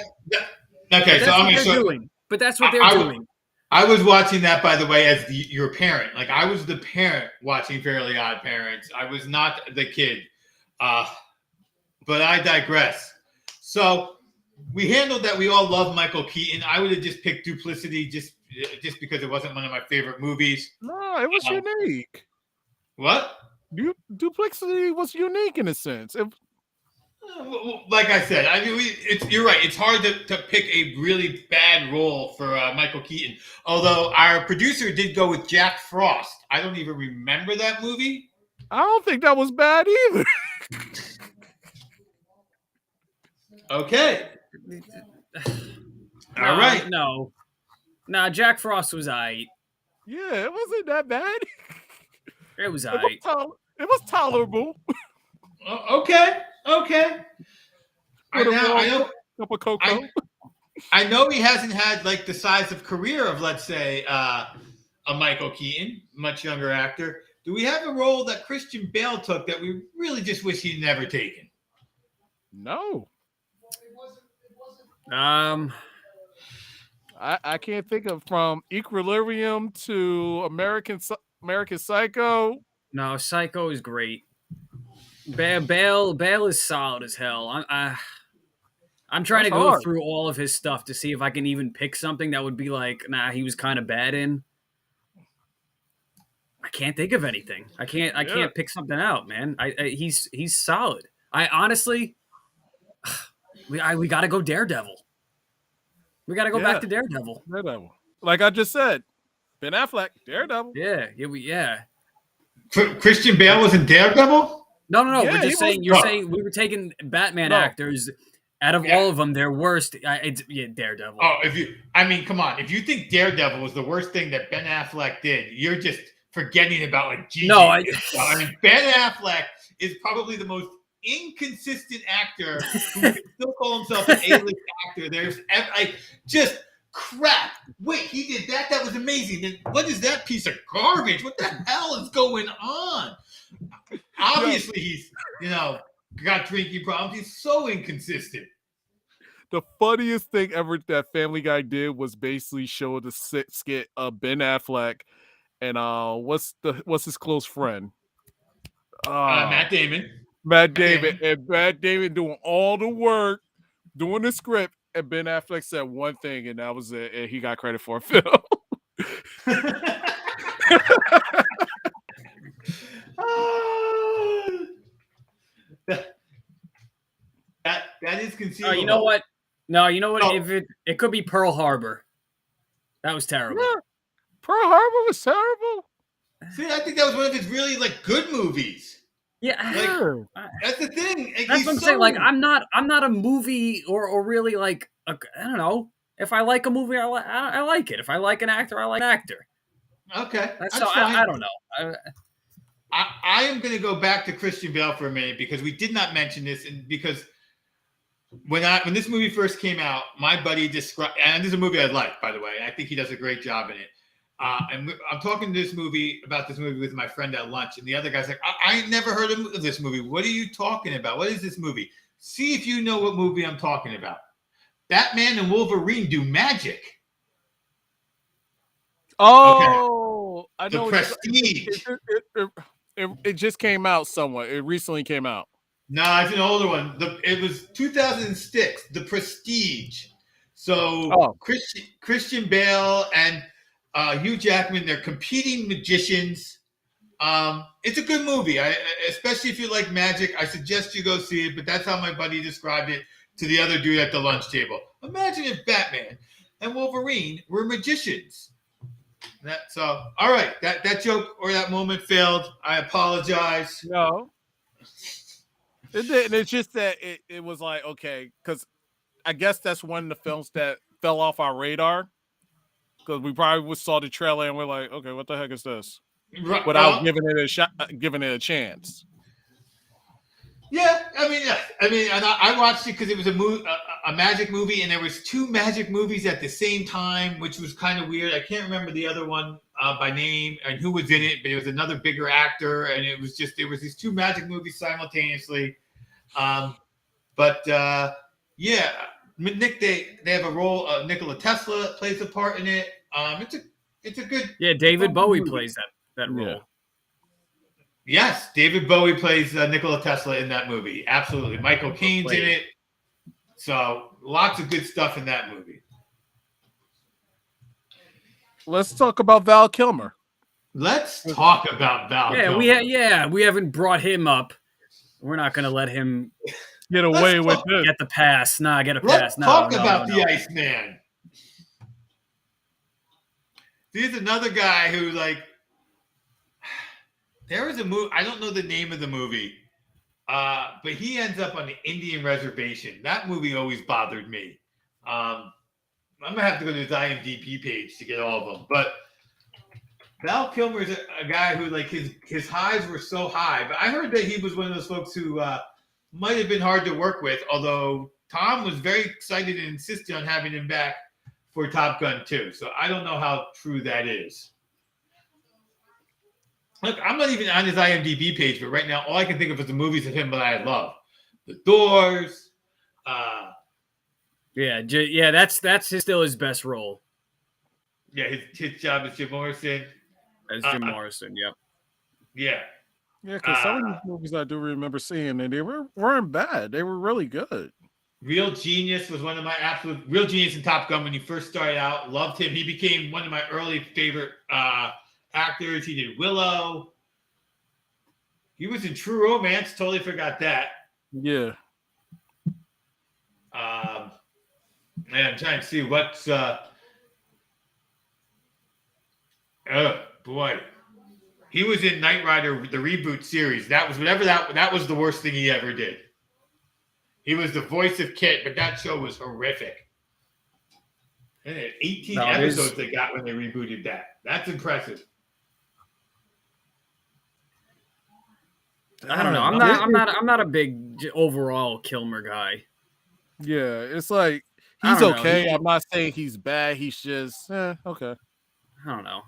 That's so I what mean, they're doing. But that's what they're doing. I was watching that, by the way, as your parent. Like, I was the parent watching Fairly Odd Parents. I was not the kid. But I digress. So we handled that. We all love Michael Keaton. I would have just picked Duplicity just because it wasn't one of my favorite movies. No, it was unique. What? Duplicity was unique in a sense. Like I said, I mean, you're right. It's hard to pick a really bad role for Michael Keaton. Although our producer did go with Jack Frost. I don't even remember that movie. I don't think that was bad either. Okay. All right. No, Jack Frost was aight. Yeah, it wasn't that bad. It was aight. It was tolerable. Okay. I know. Cup of cocoa. I know he hasn't had like the size of career of, let's say, a Michael Keaton, much younger actor. Do we have a role that Christian Bale took that we really just wish he'd never taken? No. I can't think of, from Equilibrium to American Psycho. No, Psycho is great. Bale is solid as hell. I'm trying to go through all of his stuff to see if I can even pick something that would be like, nah, he was kind of bad in. I can't think of anything. I can't pick something out, man. He's solid. I honestly, we got to go Daredevil. We got to go back to Daredevil. Like I just said, Ben Affleck, Daredevil. Yeah. Christian Bale was in Daredevil? No. We're just saying. You're saying we were taking Batman actors. Out of all of them, their worst. It's Daredevil. Oh, come on. If you think Daredevil was the worst thing that Ben Affleck did, you're just forgetting about like Jesus. No, Ben Affleck is probably the most inconsistent actor who can still call himself an A-list actor. There's just crap. Wait, he did that? That was amazing. Then what is that piece of garbage? What the hell is going on? Obviously, he's got drinking problems. He's so inconsistent. The funniest thing ever that Family Guy did was basically show the skit of Ben Affleck and what's his close friend? Matt Damon. And Matt Damon doing all the work, doing the script, and Ben Affleck said one thing, and that was it. And he got credit for it, Phil. That is conceivable. You know what? No, you know what? Oh. If it could be Pearl Harbor. That was terrible. Yeah. Pearl Harbor was terrible. See, I think that was one of his really good movies. Yeah, that's the thing. That's what I'm saying. Like, I'm not a movie or really I don't know. If I like a movie, I like it. If I like an actor, I like an actor. Okay, so I don't know. I am going to go back to Christian Bale for a minute because we did not mention this, and because when this movie first came out, my buddy described, and this is a movie I like, by the way. I think he does a great job in it. And I'm talking about this movie with my friend at lunch, and the other guy's like, I never heard of this movie. What are you talking about? What is this movie? See if you know what movie I'm talking about. Batman and Wolverine do magic. Oh, okay. I know. The Prestige. It just came out somewhat. It recently came out. No, it's an older one. It was 2006, The Prestige. So Christian Bale and Hugh Jackman, they're competing magicians. It's a good movie. Especially if you like magic, I suggest you go see it, but that's how my buddy described it to the other dude at the lunch table. Imagine if Batman and Wolverine were magicians. All right, that joke or that moment failed. I apologize. No. It didn't. It's just that it was like, okay, because I guess that's one of the films that fell off our radar. Because we probably saw the trailer and we're like, okay, what the heck is this? Right, without giving it a chance. Yeah, I mean, and I watched it because it was a magic movie, and there was 2 magic movies at the same time, which was kind of weird. I can't remember the other one by name and who was in it, but it was another bigger actor, and it was just there was these 2 magic movies simultaneously. Yeah, Nick, they have a role. Nikola Tesla plays a part in it. It's a good. Yeah, David Bowie plays that role. Yeah. Yes, David Bowie plays Nikola Tesla in that movie. Absolutely, Michael Caine's in it. So lots of good stuff in that movie. Let's talk about Val Kilmer. Let's talk about Val Kilmer. We haven't brought him up. We're not going to let him get away with this. Get the pass. Get a pass. Let's talk about the Iceman. He's another guy who, like, there was a movie. I don't know the name of the movie, but he ends up on the Indian reservation. That movie always bothered me. I'm gonna have to go to his IMDb page to get all of them. But Val Kilmer is a guy who, like, his highs were so high. But I heard that he was one of those folks who might have been hard to work with. Although Tom was very excited and insisted on having him back for Top Gun 2. So I don't know how true that is. Look, I'm not even on his IMDb page, but right now all I can think of is the movies of him that I love. The Doors. That's still his best role. Yeah, his job as Jim Morrison. As Jim Morrison, yep. Yeah. Yeah, because some of these movies I do remember seeing, and they weren't bad. They were really good. Real Genius was one of my absolute Real Genius in Top Gun when he first started out. Loved him. He became one of my early favorite actors. He did Willow. He was in True Romance. Totally forgot that. Yeah. I'm trying to see what's. Oh boy, he was in Knight Rider, the reboot series. That was that was the worst thing he ever did. He was the voice of Kit, but that show was horrific. And 18 episodes they got when they rebooted that. That's impressive. I don't know. I'm not a big overall Kilmer guy. Yeah, it's like he's okay. I'm not saying he's bad. He's just okay. I don't know.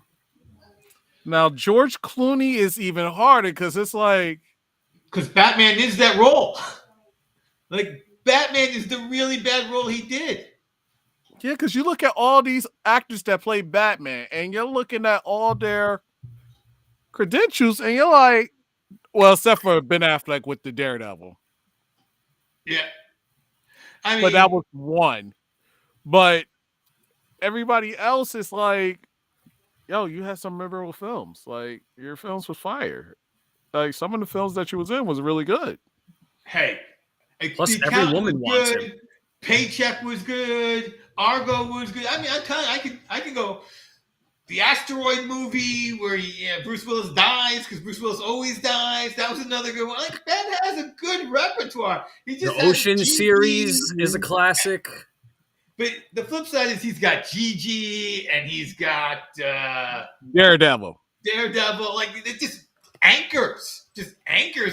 Now George Clooney is even harder because it's like Batman is that role. Like, Batman is the really bad role he did. Yeah, because you look at all these actors that play Batman, and you're looking at all their credentials, and you're like, well, except for Ben Affleck with the Daredevil. Yeah. I mean, but that was one. But everybody else is like, yo, you had some memorable films. Like, your films was fire. Like, some of the films that you was in was really good. Hey. Plus, every woman wants him. Paycheck was good. Argo was good. I mean, I can go. The Asteroid movie where Bruce Willis dies because Bruce Willis always dies. That was another good one. Like, Ben has a good repertoire. He just the Ocean series is a classic. But the flip side is he's got Gigi and he's got Daredevil. Like, it's just anchors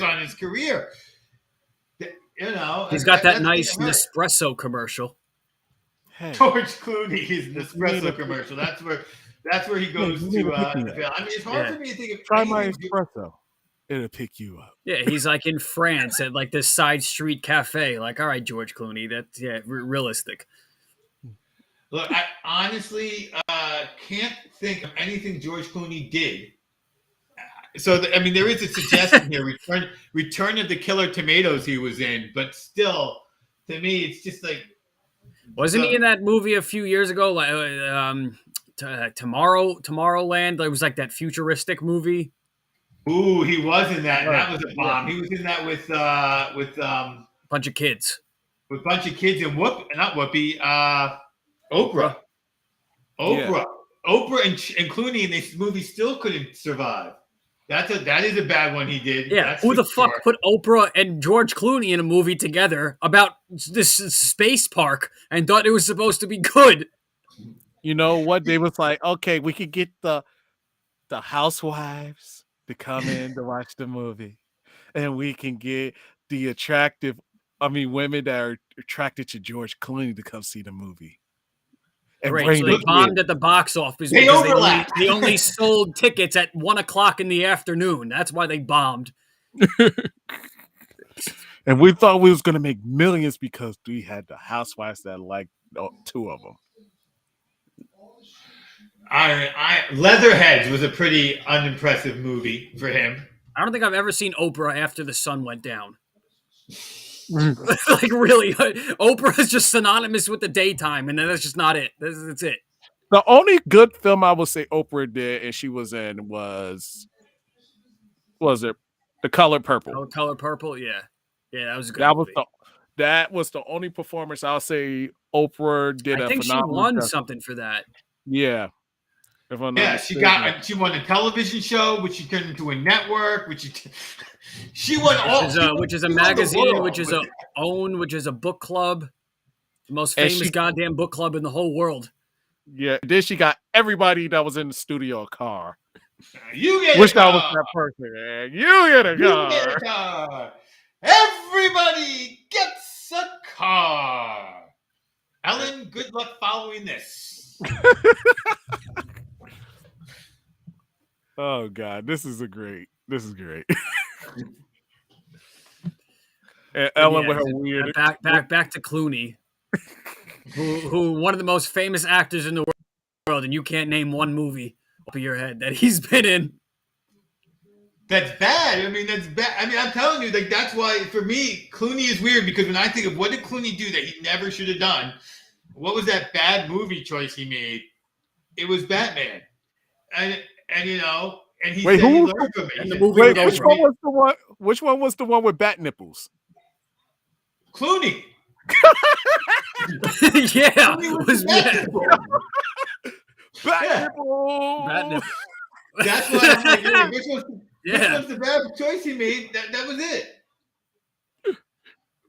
on his career. You know, he's got that nice Nespresso commercial. Hey. George Clooney is Nespresso commercial. That's where he goes to. I mean, it's hard for me to think of. Try my espresso. It'll pick you up. Yeah, he's like in France at like this side street cafe. Like, all right, George Clooney, that's realistic. Look, I honestly can't think of anything George Clooney did. So, there is a suggestion here. Return of the Killer Tomatoes he was in, but still, to me, it's just like. Wasn't he in that movie a few years ago? Like, Tomorrowland? It was like that futuristic movie. Ooh, he was in that. That was a bomb. He was in that with bunch of kids. With a bunch of kids and Oprah. Yeah. Oprah and Clooney in this movie still couldn't survive. That is a bad one he did. Yeah, that's who the fuck put Oprah and George Clooney in a movie together about this space park and thought it was supposed to be good? You know what? They was like, okay, we could get the housewives to come in to watch the movie, and we can get the attractive women that are attracted to George Clooney to come see the movie. And Right, bring so the they bombed kids. at the box office They because overlap. they only sold tickets at 1:00 in the afternoon. That's why they bombed. And we thought we was going to make millions because we had the housewives that liked two of them. Leatherheads was a pretty unimpressive movie for him. I don't think I've ever seen Oprah after the sun went down. Like, really, Oprah is just synonymous with the daytime, and then that's just not it. That's it. The only good film I would say Oprah did and she was in was it The Color Purple? Color Purple, yeah, that was a good movie. That was the only performance I'll say Oprah did. I think she won something for that. Yeah. She won a television show, which she turned into a network, she won all, which is a magazine, which is which is a book club, the most famous goddamn book club in the whole world. Yeah, then she got everybody that was in the studio a car. You get Wish a car. I was that person, man. You get a car. Everybody gets a car. Ellen, good luck following this. Oh God, this is great. And Ellen with her weird. Back to Clooney, who one of the most famous actors in the world, and you can't name one movie off of your head that he's been in. That's bad. That's bad. I'm telling you, like, that's why for me, Clooney is weird because when I think of what did Clooney do that he never should have done, what was that bad movie choice he made? It was Batman, and he said he learned from it. Which one was the one with bat nipples? Clooney. Yeah, it was bat nipples. That's why I'm like, which was the bad choice he made? That was it.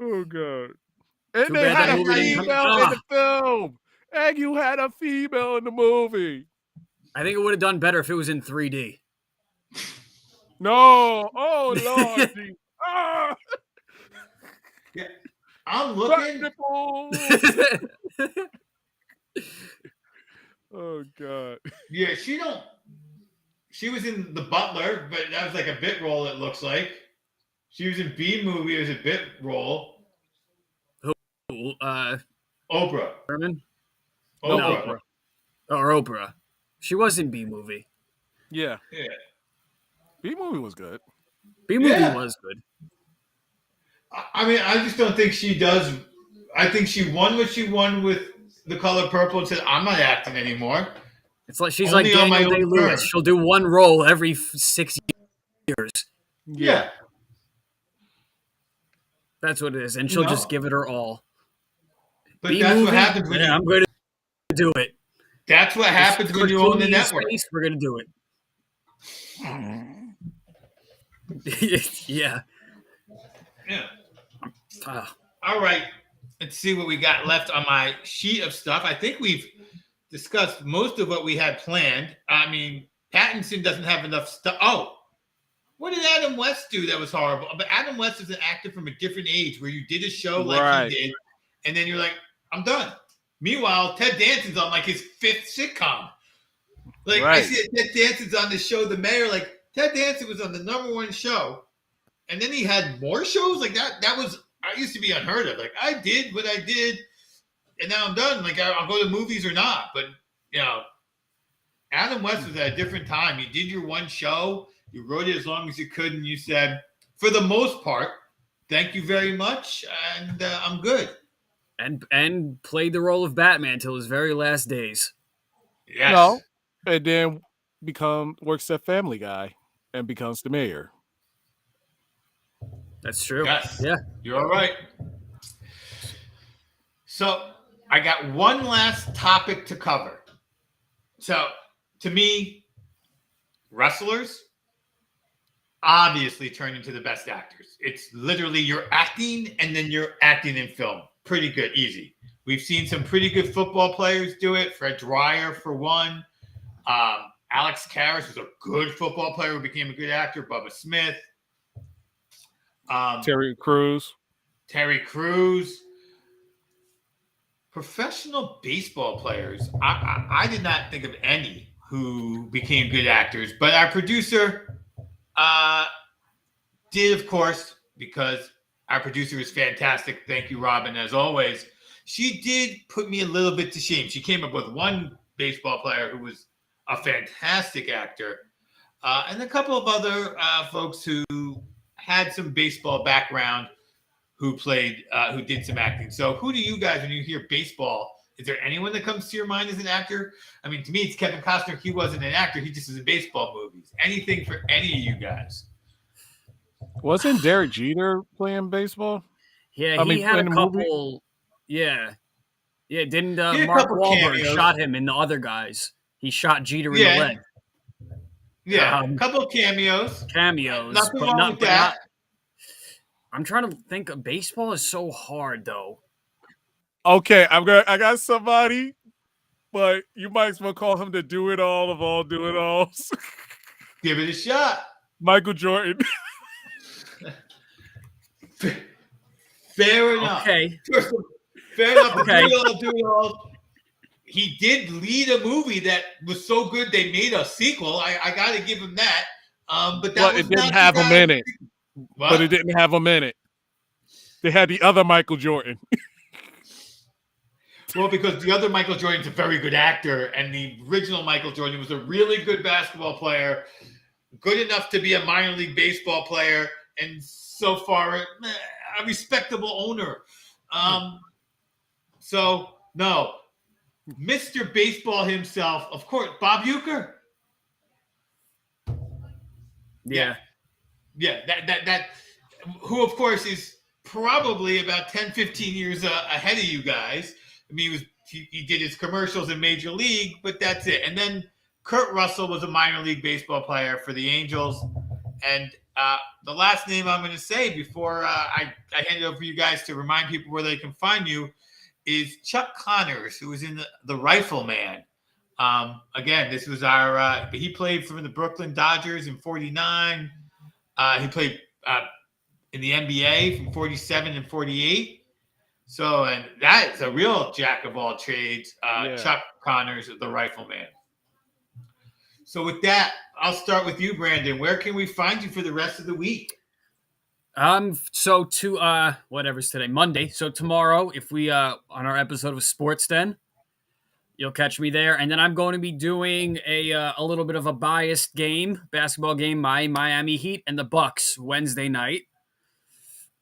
Oh God! And they had a female in the film. And you had a female in the movie. I think it would have done better if it was in 3D. No. Oh, Lord. Yeah. I'm looking. Oh, God. Yeah, she was in The Butler, but that was like a bit role, it looks like. She was in B Movie as a bit role. Who? Oprah. Herman? Oprah. No, Oprah. Or Oprah. She was in B Movie. Yeah. B Movie was good. B Movie was good. I just don't think she does. I think she won what she won with The Color Purple and said, I'm not acting anymore. It's like she's only like Daniel Day-Lewis. She'll do one role every 6 years. Yeah. That's what it is. And she'll just give it her all. But that's what happens when I'm going to do it. That's what happens when you own the network. We're going to do it. Yeah. All right. Let's see what we got left on my sheet of stuff. I think we've discussed most of what we had planned. Pattinson doesn't have enough stuff. Oh, what did Adam West do that was horrible? But Adam West is an actor from a different age where you did a show like he did, and then you're like, I'm done. Meanwhile, Ted Danson's on like his 5th sitcom. I see Ted Danson's on the show The Mayor. Like, Ted Danson was on the #1 show, and then he had more shows like that. That was, I used to be unheard of. Like, I did what I did, and now I'm done. Like, I'll go to movies or not. But, Adam West was at a different time. You did your one show. You wrote it as long as you could, and you said, for the most part, thank you very much, and I'm good. And played the role of Batman till his very last days. Yes. No, and then works at Family Guy and becomes the mayor. That's true. Yes. Yeah. You're all right. So I got one last topic to cover. So to me, wrestlers obviously turn into the best actors. It's literally you're acting and then you're acting in film. Pretty good, easy. We've seen some pretty good football players do it. Fred Dwyer, for one. Alex Karras was a good football player who became a good actor. Bubba Smith. Terry Crews. Terry Crews. Professional baseball players. I did not think of any who became good actors, but our producer did, of course, because our producer is fantastic. Thank you, Robin, as always. She did put me a little bit to shame. She came up with one baseball player who was a fantastic actor, and a couple of other folks who had some baseball background who did some acting. So who do you guys, when you hear baseball, is there anyone that comes to your mind as an actor? I mean, to me, it's Kevin Costner. He wasn't an actor. He just was in baseball movies. Anything for any of you guys? Wasn't Derek Jeter playing baseball? Yeah, I he mean, had a in the movie? couple. Yeah, yeah. Didn't He had a Mark couple Wahlberg cameos. shot him in The Other Guys? He shot Jeter in the Yeah, leg. yeah, a couple of cameos. Cameos, Nothing but wrong not. with But that. not. I'm trying to think. Baseball is so hard, though. Okay, I got somebody, but you might as well call him the do it all of all do it alls. Give it a shot. Michael Jordan. Fair enough. Okay. Fair enough. Okay. Do it all. He did lead a movie that was so good they made a sequel. I got to give him that. But that was it didn't not have the him guy. in it. What? But it didn't have him in it. They had the other Michael Jordan. Well, because the other Michael Jordan's a very good actor, and the original Michael Jordan was a really good basketball player, good enough to be a minor league baseball player, and so far a respectable owner. So no, Mr. Baseball himself, of course, Bob Uecker. Yeah. That who of course is probably about 10, 15 years ahead of you guys. I mean, he did his commercials in Major League, but that's it. And then Kurt Russell was a minor league baseball player for the Angels. And the last name I'm going to say before I hand it over for you guys to remind people where they can find you is Chuck Connors, who was in the Rifleman. Again, this was he played for the Brooklyn Dodgers in 49. He played in the NBA from 47 and 48. So, and that is a real jack of all trades. Chuck Connors, the Rifleman. So with that, I'll start with you, Brandon. Where can we find you for the rest of the week? So to whatever's today, Monday. So tomorrow, if we on our episode of Sports Den, you'll catch me there. And then I'm going to be doing a little bit of a biased basketball game, my Miami Heat and the Bucks Wednesday night.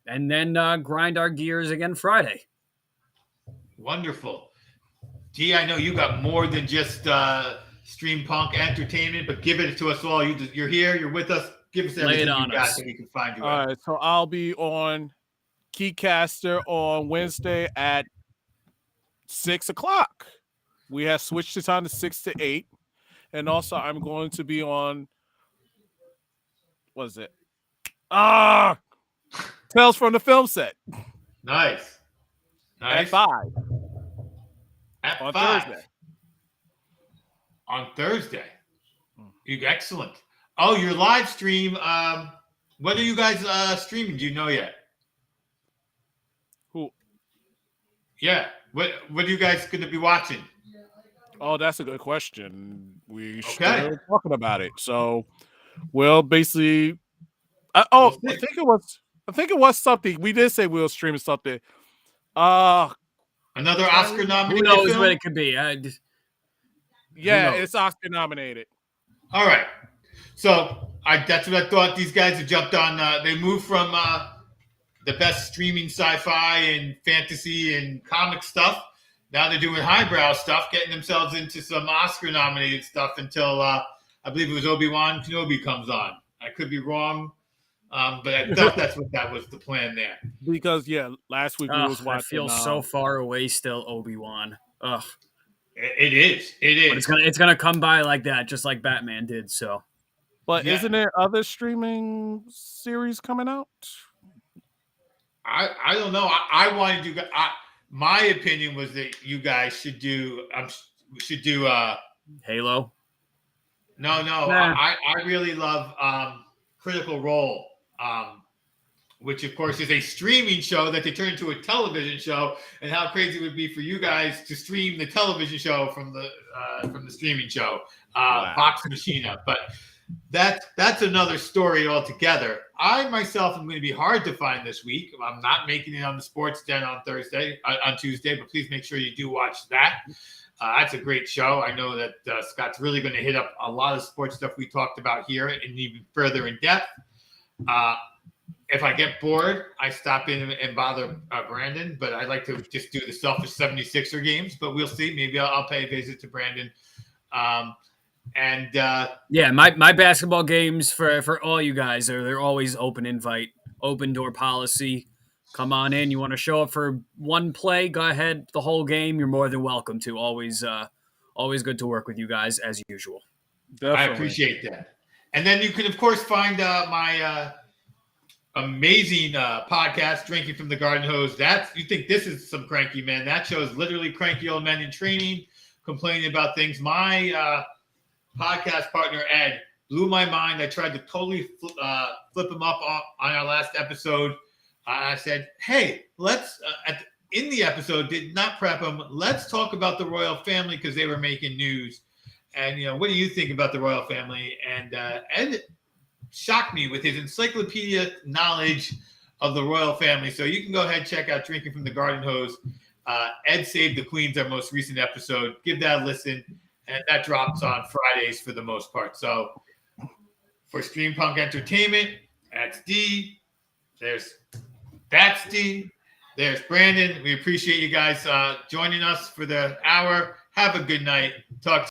And then grind our gears again Friday. Wonderful. Gee, I know you got more than just Stream Punk Entertainment, but give it to us all. You're here. You're with us. Give us everything you got so we can find you. All right, so I'll be on Keycaster on Wednesday at 6:00. We have switched the time to 6 to 8. And also I'm going to be on, what is it? Tales from the Film Set. Nice. At 5. On 5. Thursday. On Thursday. Excellent. Oh, your live stream. What are you guys streaming? Do you know yet? Who? Yeah. What are you guys going to be watching? Oh, that's a good question. We still talking about it. So, well, basically, I think it was something. We did say we were streaming something. Another Oscar nominated. Who knows film? what it could be? Yeah, it's Oscar nominated. All right. So that's what I thought. These guys have jumped on. They moved from the best streaming sci-fi and fantasy and comic stuff. Now they're doing highbrow stuff, getting themselves into some Oscar-nominated stuff until I believe it was Obi-Wan Kenobi comes on. I could be wrong, but I thought that was the plan there. Because last week we was watching. I feel so far away still, Obi-Wan. Ugh. It is. But it's gonna come by like that, just like Batman did. So. But isn't there other streaming series coming out? I don't know. I wanted you guys. My opinion was that you guys should do Halo. No. Nah. I really love Critical Role. which of course is a streaming show that they turned into a television show, and how crazy it would be for you guys to stream the television show from the streaming show, Vox Machina. But that's another story altogether. I myself am going to be hard to find this week. I'm not making it on the Sports Den on Tuesday, but please make sure you do watch that. That's a great show. I know that Scott's really going to hit up a lot of sports stuff we talked about here and even further in depth. If I get bored, I stop in and bother Brandon, but I like to just do the selfish 76er games, but we'll see. Maybe I'll pay a visit to Brandon. My basketball games for all you guys they're always open invite, open door policy. Come on in. You want to show up for one play? Go ahead. The whole game, you're more than welcome to. Always good to work with you guys as usual. Definitely. I appreciate that. And then you can, of course, find my amazing podcast, Drinking from the Garden Hose. You think this is some cranky men. That show is literally cranky old men in training, complaining about things. My podcast partner, Ed, blew my mind. I tried to totally flip him up on our last episode. I said, hey, let's, in the episode, did not prep him. Let's talk about the royal family because they were making news. And, what do you think about the royal family? And Ed shocked me with his encyclopedia knowledge of the royal family. So you can go ahead and check out Drinking from the Garden Hose. Ed Saved the Queens, our most recent episode. Give that a listen. And that drops on Fridays for the most part. So for Stream Punk Entertainment, that's D. That's D. There's Brandon. We appreciate you guys joining us for the hour. Have a good night. Talk to you.